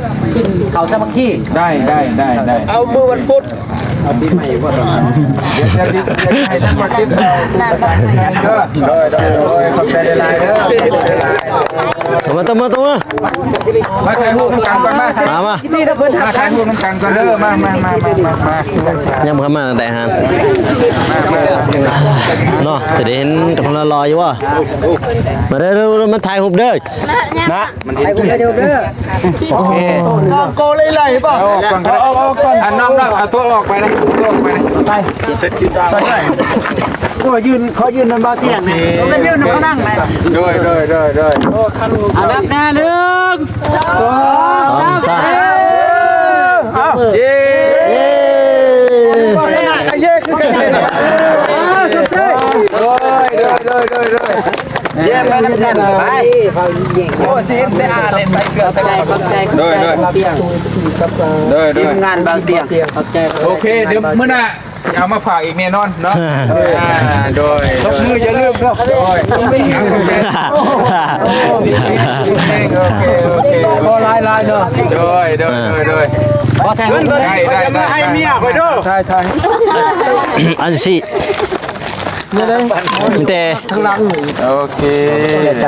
Speaker 2: เขาสามัคคีได้เอามื้อวันพุธเอาปีใหม่บ่ต้องเดี๋ยวจะให้ทั้งวันติดเด้อขอบใจหลายๆเด้อ
Speaker 1: ตัวมา
Speaker 2: มาถ่ายรูปกันก่อนมาถ่ายรูปกันก่อนเด้อมา
Speaker 1: ยังบ่มาได้ฮะเนาะสิได้เห็นคนรออยู่ว่มาเด้อมาถ่ายรูปเด้อนะ
Speaker 2: มันถ่ายรูปเด้อโอเคโกไล่ๆป่ะเอาก่อนอันน้ำเอาตัวออกไปนะไปก็ขอยืนนำบ่เตียงนี่ไม่ยืนนำเขานั่งไปด้วยโอ้คันอันนับแน่1 2 3เอาเย้ชนะกันเย้คือกันเลยด้วยเย้ไปน้ำกันไปโอ้สิเสียเลยใส่เสื้อใส่ขอบใจด้วยทีมงานบางเตียงโอเคเดี๋ยวมื้อหน้าเอามาฝากอีกแน่นอนเนาะโดยมืออย่าลืมครับโดยโอเคพอลายเนาะโดยพอแทนได้ให้เมียไปด้วยใช่
Speaker 1: อันสิแต่
Speaker 2: ข้างหลังโอเคเสียใจ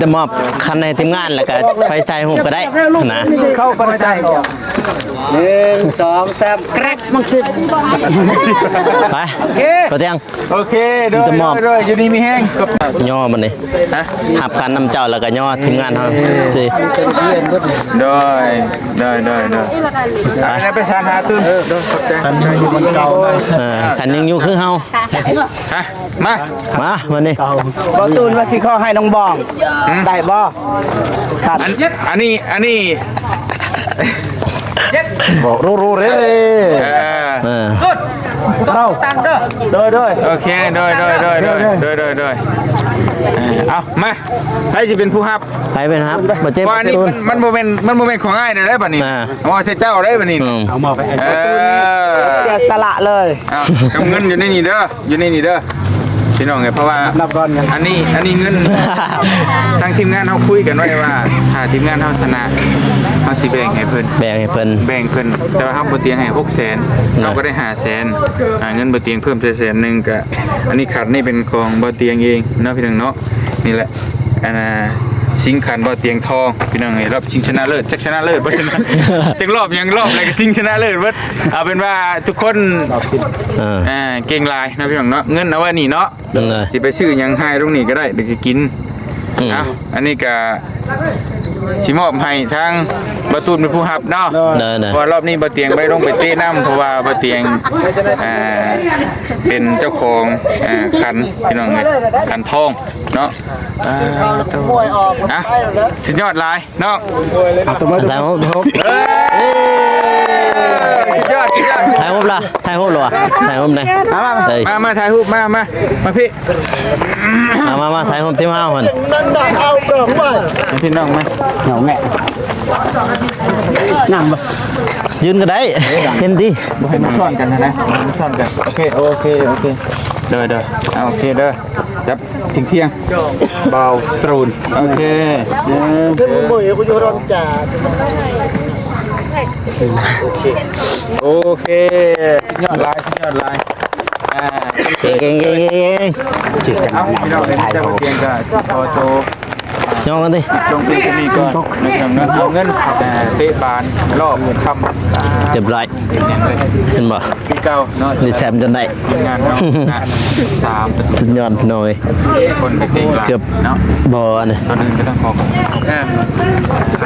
Speaker 1: จะมอบคันในทีมงานแล้วก็ไปใส่หูก็ได้นะ
Speaker 2: เข้ากระจาย1 2 3แกรกมังสิบ
Speaker 1: ไปก็เตียง
Speaker 2: โอเคโดยอยู่นี่มีแห้ง
Speaker 1: ย่อมันนี่หับการนำเจ้าแล้วก็ย่อทีมงานเฮาสิ
Speaker 2: โดยไปชาหาตื่นคันอยู่บนเก่า
Speaker 1: คันยังอยู่คือเฮามาวันนี้
Speaker 2: บ่ตูนว่าสิขอให้น้องบองได้บ่ครับอันนี้
Speaker 1: บอกรู้เลย
Speaker 2: เราตั้งเด้อโดยโอเคโดยเอามาใครจะเป็นผู้ฮับ
Speaker 1: ใครเป็นครับบ่เจ็บ
Speaker 2: ว่านี่มันโมเมนต์ของง่ายได้บัดนี้ว่าเสียเจ้าได้บัดนี้
Speaker 1: เอามาไป
Speaker 2: เสียสละเลยกำเงินอยู่ในนี่เด้อพี่น้องไงเพราะว่าอันนี้เงินทางทีมงานเขาคุยกันไว้ว่าถ้าทีมงานเขาชนะเขาสิแบ่งให้เพิ่นแต่ว่าเขาบ่เตียงให้600,000เราก็ได้500,000เงินบ่เตียงเพิ่ม100,000ก็อันนี้ขัดนี่เป็นของบ่เตียงเองเนาะพี่น้องเนาะนี่แหละชิงขันบ่เตียงทองพี่น้องไงรอบชิงชนะเลิศชนะเลิศบ่ชนะจังรอบอะไรก็ชิงชนะเลิศเบิดเอาเป็นว่าทุกคนเก่งลายนะพี่น้องเนาะเงินเอาไว้นี่เนาะสิไปซื้อหยังให้ตรงนี้ก็ได้เดี๋ยวกินอันนี้ก็สิมอบให้ทางบ่ตูนเป็นผู้รับเนาะเพราะรอบนี้บ่เตียงไปลงไปเตะน้ำเพราะว่าบ่เตียงเป็นเจ้าของขันพี่น้องไงขันทองเนาะสุดยอดลายเนาะ
Speaker 1: แล้ว
Speaker 2: สุดยอ อดสุดยอด
Speaker 1: ถ่ายรูปละถ่ายรูปเหรอถ่ายรูปไหนเฮ้ย
Speaker 2: มาถ่ายรูปมาพี่
Speaker 1: มาถ่ายรูปที่มาเอามัน
Speaker 2: พี่น้องไหมน้องแม่นั่งบ่
Speaker 1: ยืนก็ได้เห็นดิ
Speaker 2: บ่ให้มาซ่อนกันนะมาซ่อนกันโอเคเด้อโอเคเด้อจับเที่ยงเบาตรูนโอเคขึ้นมือกูอยู่ร้อนจัดโอเคยอดลาย
Speaker 1: เก่ง
Speaker 2: เอาพี่น้องได้จะมาเตียงกันพอโต
Speaker 1: ย่องกันดิ
Speaker 2: จงเป็นจะมีก่อนนะครับเงินเอาเงินเตะบานรอบคำ
Speaker 1: เรียบร้อยเห็นบ่
Speaker 2: พี่เก่าเนาะ
Speaker 1: นี่แซมจนได้
Speaker 2: ทีมงานเนาะ3
Speaker 1: สุดยอดหน่อย
Speaker 2: คนเก่งๆ
Speaker 1: เกือบ
Speaker 2: เนาะ
Speaker 1: บ่อันนี้
Speaker 2: ตอนนึงก็ต้องขอบ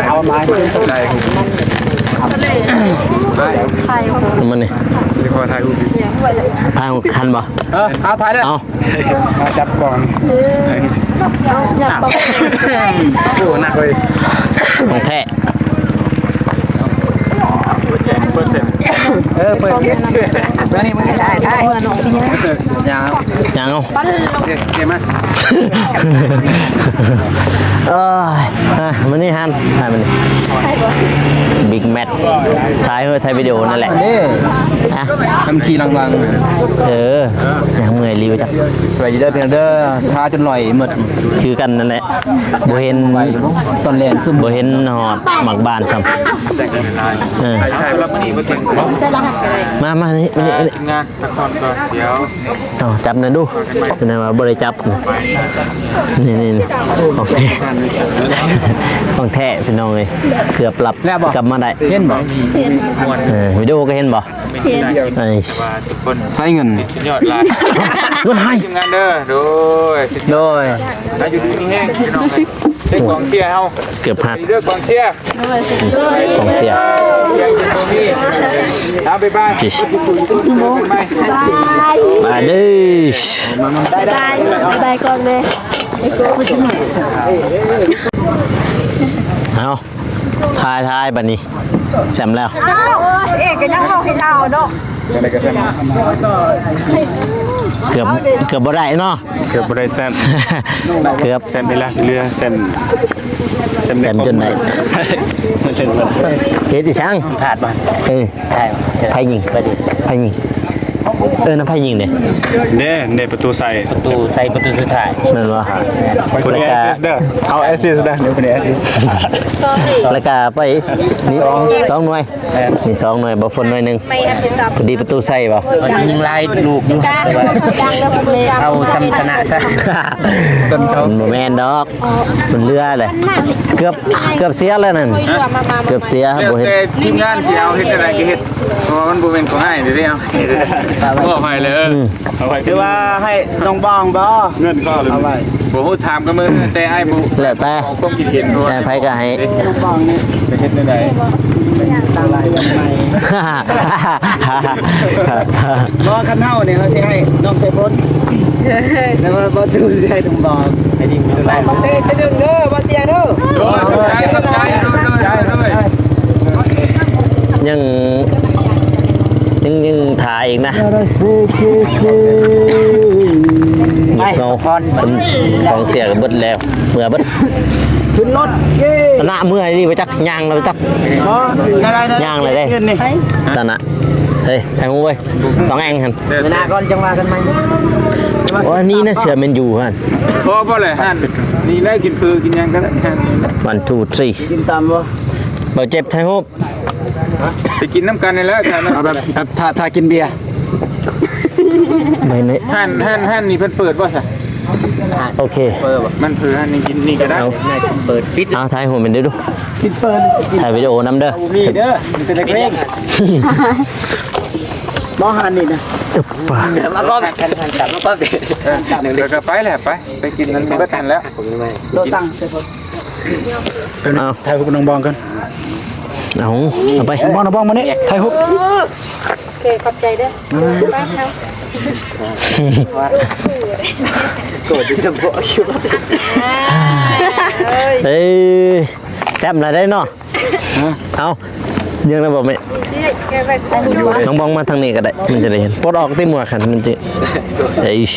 Speaker 2: เอาไม้ได้ได้
Speaker 1: มันนี่
Speaker 2: สิขอถ่ายรูป
Speaker 1: ทางคันบ่
Speaker 2: เอาถ่ายเลย
Speaker 1: เอา
Speaker 2: มาจับก่อนโอ้หนักเลย
Speaker 1: ของแท้
Speaker 2: เปิดแล้วนี่มึงได้ยัง
Speaker 1: ยังเอา
Speaker 2: เกมมั้ย
Speaker 1: มันนี่ฮันถ่ายมันนี่บิ๊กแมทถ่ายถ่ายวิดีโอนั่นแหละฮะ
Speaker 5: ทำขี่ลัง
Speaker 1: ยังเมื่อยรีบจ้ะ
Speaker 5: ๆสบายดีเด้อพี่น้องเด้อช้าจนลอยหมด
Speaker 1: คือกันนั่นแหละบ่เห็น
Speaker 5: ตอนแรงขึ้น
Speaker 1: บ่เห็นหอดหมักบานซ้ำ
Speaker 2: ถ่ายรับมันนี่มาเก่ง
Speaker 1: มานี่
Speaker 2: ทีมงานตะคอนก่อนเดี๋ยว
Speaker 1: จับหน่อยดูแสดงว่าบ่ได้จับนี่ของแท้ของแท้พี่น้องเอ้ยเกือบหลับกลับมาได้
Speaker 5: เห็นบ่
Speaker 1: วิดีโอก็เห็นบ่ไอ้
Speaker 2: ว่าทุกคน
Speaker 5: ใส่เงิน
Speaker 2: ยอดลาย
Speaker 1: เงินให้
Speaker 2: ทีมงานเด้อโดย
Speaker 5: โดย
Speaker 2: อายุดีมีแห้งพี่น้องเลยเด็กกองเชียร์เฮา
Speaker 1: เกือบหัก
Speaker 2: เลือกกองเชียร์
Speaker 1: ของเสีย
Speaker 2: เชียร์อยู่ตรงนี้เอาไปบ้านไป
Speaker 1: มาเด้อ
Speaker 3: ได้ก่อนเลย
Speaker 1: เอาทายบัดนี้แซมแล้ว
Speaker 3: เอกก็ยังเอาให้เราเนาะ
Speaker 2: อะไรก็แซ่บ
Speaker 1: เกือบบ่ได้เนาะ
Speaker 2: เกือบได้แซ่บ
Speaker 1: เกือบ
Speaker 2: แซ่บไปละเรือแซ่บ
Speaker 1: แซมจนได้เฮ็ดอีสังพลาดบ่ไผยิงน้ำไผยิงเด้
Speaker 2: เน่ประตูใส่
Speaker 1: ประตูสุดท้ายนั่นบ่
Speaker 2: คนนี้แอสซิสเด้อเอาแอสซิสเด้อเดี๋ยวคนนี้แอสซิส
Speaker 1: แล้วก็ไปนี่2หน่วยนี่2หน่วยบ่ฝนหน่วยนึง
Speaker 3: ไม่ให้ไปซับ
Speaker 1: พอดีประตูใส่บ่
Speaker 5: ยิงลายลูกอยู่
Speaker 3: จังแล้วผมเลย
Speaker 5: เอาซ้ำชนะซะ
Speaker 1: ต้นเขาบ่แม่นดอกมันเรือเลยเกือบเสียแล้วนั่นเกือบเสีย
Speaker 2: เดี๋ยว
Speaker 1: บ่เห็น
Speaker 2: แต่ทีมงานสิเอาเฮ็ดอะไรก็เฮ็ดเพราะมันบ่เป็นของให้เดี๋ยวเอาบ่ให้เลยเอาไว้คือว่าให้น้องบ้องบ่เงินก็เลยเอาไว้บ่ฮู้ถามกับมึงแต่ไอ้บ่
Speaker 1: แล้วแต่
Speaker 2: ของความคิดเห็นตัว
Speaker 1: แต่ไผก็ให้
Speaker 2: น้องบ้องนี่ไปเฮ็ดได้
Speaker 5: บ่คันเฮาเนี่ยเขาสิให้น้องใส่พ้นแต่ว่าบ่ตูสิให้ตรงบ่ให้ยิงไปได้
Speaker 3: เตะไปดึงเด้อบ่เตียเด้อ
Speaker 2: โดนใจด้วย
Speaker 1: ยังถ่ายอีกนะหยิบเงาคนของเสียกับเบิดแล้วเมื่อเบิด
Speaker 5: ขึ้นรถเย้
Speaker 1: ตนะเมื่อยนี่ไปจักย่างเราไปจัก
Speaker 5: ได้ๆ
Speaker 1: ย่างเลยเด้ตนะเฮ้ยไอ้งูเว้ย2แองหั่น
Speaker 5: เวลาก่อนจังว่ากันใหม่
Speaker 1: โอ้นี่น่าเชื่อแม่นอยู่หั่น
Speaker 2: พอบ่เลยหั่นนี่ได้กินคือกินยังก็ได้หั่น
Speaker 1: 1 2 3
Speaker 5: กินตามบ่
Speaker 1: บ่เจ็บไทยฮูบ
Speaker 2: ไปกินน้ำกันนี่แหละกัน
Speaker 5: เอาแบบถ้ากินเบียร์
Speaker 1: ไม่เนี่ย
Speaker 2: หั่นนี่เพิ่นเปิดบ่ซะ
Speaker 1: โอเค
Speaker 2: มันเพิ่นหั่นนี่กินนี่ก็ได้
Speaker 1: เอา
Speaker 5: เปิดปิด
Speaker 1: เอาถ่ายหัวมันดู
Speaker 5: ปิดเปิด
Speaker 1: ถ่ายวิดีโอนำเด้อ
Speaker 5: มีเด้อเป็นเล็กๆบ่หันนี่นะ
Speaker 1: ป่า
Speaker 5: มาก็กันจับมาก็สิ
Speaker 2: เดี๋ยวก็ไปแหละไปกินมันเบิดกันแล้ว
Speaker 5: โลตังค์
Speaker 1: เอา
Speaker 5: ถ่ายรูปน้องบองกัน
Speaker 1: เอาไป
Speaker 5: บองน้องบองมานี่ถ่ายรูป
Speaker 3: โอเคขอบใจเด้อไปเฮา
Speaker 5: โกรธที่จะบอกคิว
Speaker 1: เฮ้ยแซ่บอะไรได้เนาะเอา ยังนะบ่แม่น้องบองมาทางนี้ก็ได้มันจะได้เห็นปลดออกที่หมวกคันมันจะไอ้ช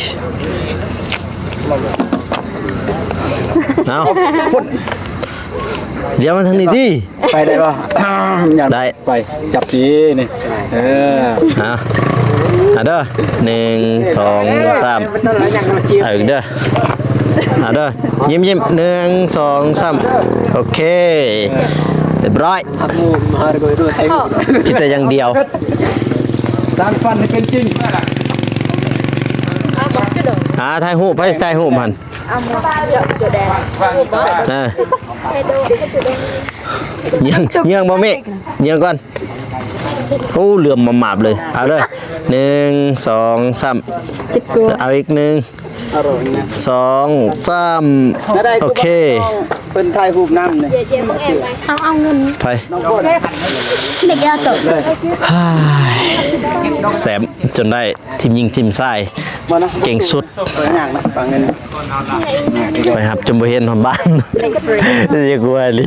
Speaker 1: เอาเดี๋ยวมาทางนี้ดิ
Speaker 5: ไปได้ป่ะ
Speaker 1: ได้
Speaker 5: ไปจับจีนี่
Speaker 1: เอาเด้อ1 2 3เอาอีกเด้อเอาเด้อยิ้ม1 2 3โอเคเรียบร้อยคิดแต่อย่างเดียว
Speaker 5: ด้านฟันเป็นจริง
Speaker 1: ถ่ายรูปไปถ่ายรูปมันเยี่ยงบ่แม่เยี่ยงก่อนโอ้เหลื่อมหมาบเลยเอาเลย1 2 3เอาอีก1 2 3โอเค
Speaker 5: เป็นไทยหูบน้ำเนี่ย
Speaker 3: เอาเงิน
Speaker 1: ไป
Speaker 3: เด็กยาตก
Speaker 1: แสมจนได้ทีมยิงทีมทรายเก่งสุด
Speaker 5: อย่างนะฟังเงิน
Speaker 1: ไปครับจนบ่เห็นหอนบ้านเรียกว่าลิ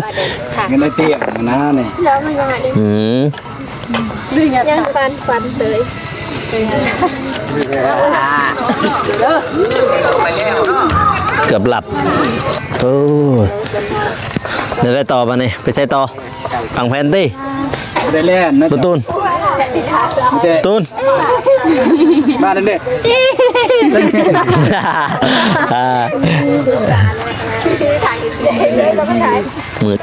Speaker 5: เงินได้เตี้ยนะเนี่ย
Speaker 3: แล้วมันยังไงยังฟันเลย
Speaker 1: เกือบหลับโอ้เดี๋ยวได้ต่อมาเนี่ยไปใช้ต่อฝั่งแพนตี้
Speaker 5: ได้เล่นนะ
Speaker 1: ตูนตูน
Speaker 5: บ้านนั่นเด็ก
Speaker 1: มืด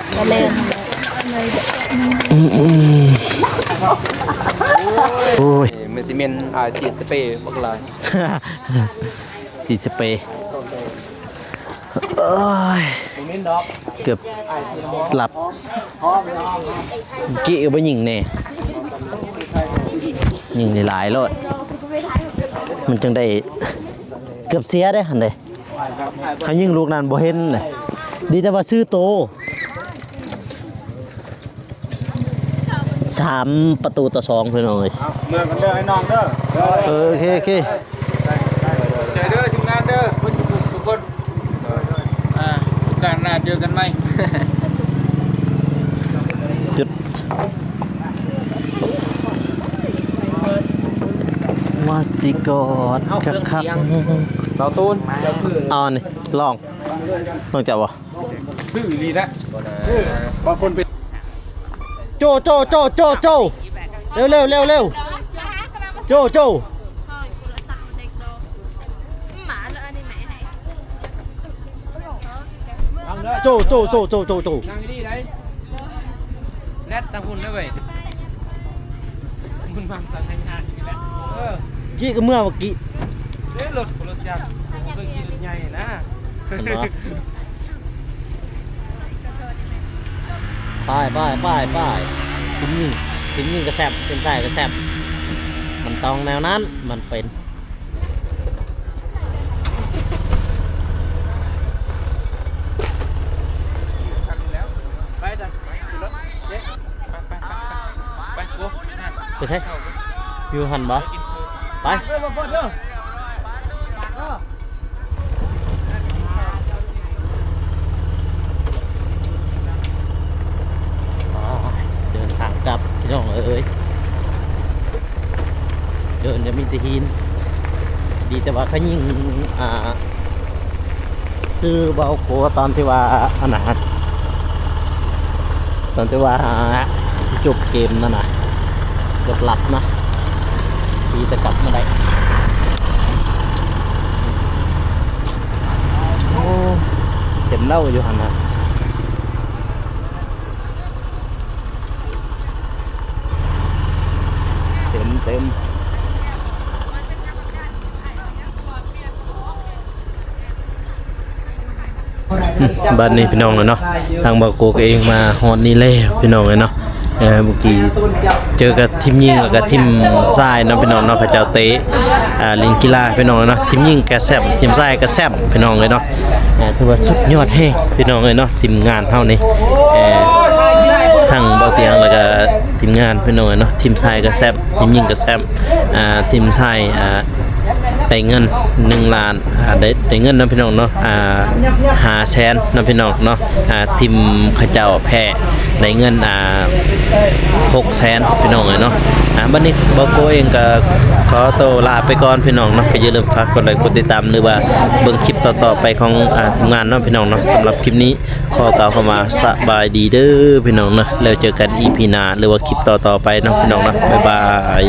Speaker 1: โอ้ย
Speaker 6: มันสิเมนสีสเปรย์บอกเลย
Speaker 1: สีสเปรย์โอ้ยเกือบหลับกี้ก็ไปยิงแน่ยิงในหลายรถมันจังได้เกือบเสียได้หันเลยเขายิงลูกนั้นบ่เห็นเลยดีแต่ว่าซื้อโต3 ประตูต่อ 2เพื่อนเลย
Speaker 2: เมื่อกันเด้อให้น้องเด้อ
Speaker 1: โอเค
Speaker 2: เ
Speaker 1: โอเค
Speaker 2: จอเด้อทีมงานเด้อทุกคนทุกการหน้าเจอกันไหม
Speaker 1: จุดว่าสิกอดคัก
Speaker 6: เราตูน
Speaker 1: ๆเอานี่ลองจับวะ
Speaker 2: ดื้อดีนะบางคนเป็น
Speaker 1: โจเร็วโจ
Speaker 6: นั่งดีได้แรดตังหุ่นได้เว้ยมันมันสั่งงานกันแล้ว
Speaker 1: กี้ก็เมื่อกี้
Speaker 6: เด้รถจักรเพิ่งกินใหญ่นะ
Speaker 1: ไปทิ้งยิงกระแซบเป็นใต้กระแซบมันต้องแนวนั้นมันเป็น
Speaker 6: ไปจ้ะรถเจ๊
Speaker 2: ไปสู้
Speaker 1: ไปใช่อยู่หันบ่ไปเดินทางกลับพี่น้องเอ้ยเดินจะมีแต่หินดีแต่ว่าเขายิงซื้อเบาโกตอนที่ว่าอันนั้นตอนที่ว่าจบเกมนั่นนะเกือบหลับนะดีแต่กลับมาได้โอ้เต็มเล่าอยู่หันนะเต็มบ้านนี้พี่น้องเลยเนาะทางบาโกก็เองมาฮอดนี่แล้วพี่น้องเลยเนาะเมื่อกี้เจอกับทีมยิงกับทีมทรายเนาะพี่น้องเนาะเขาเจ้าเตะลิงกีฬาพี่น้องเนาะทีมยิงกระแซบทีมทรายกระแซบพี่น้องเลยเนาะถือว่าสุดยอดแห้งพี่น้องเลยเนาะทีมงานเฮานี่ทั้งเบาเตียงแล้วก็ทีมงานพี่น้องเลยเนาะทีมทรายกระแซบทีมยิงกระแซบทีมทราย ได้เงิน1ล้านได้เงินเนาะพี่น้องเนาะ500,000เนาะพี่น้องเนาะทีมเขาเจ้าแพ้ได้เงิน600,000พี่น้องเอ้ยเนาะบัดนี้บ่โกเองก็ขอตัวลาไปก่อนพี่น้องเนาะก็อย่าลืมฝากกดไลค์กดติดตามหรือว่าเบิ่งคลิปต่อๆไปของทีมงานเนาะพี่น้องเนาะสำหรับคลิปนี้ขอกล่าวเข้ามาสบายดีเด้อพี่น้องเนาะแล้วเจอกัน EP หน้าหรือว่าคลิปต่อๆไปเนาะพี่น้องเนาะบ๊ายบาย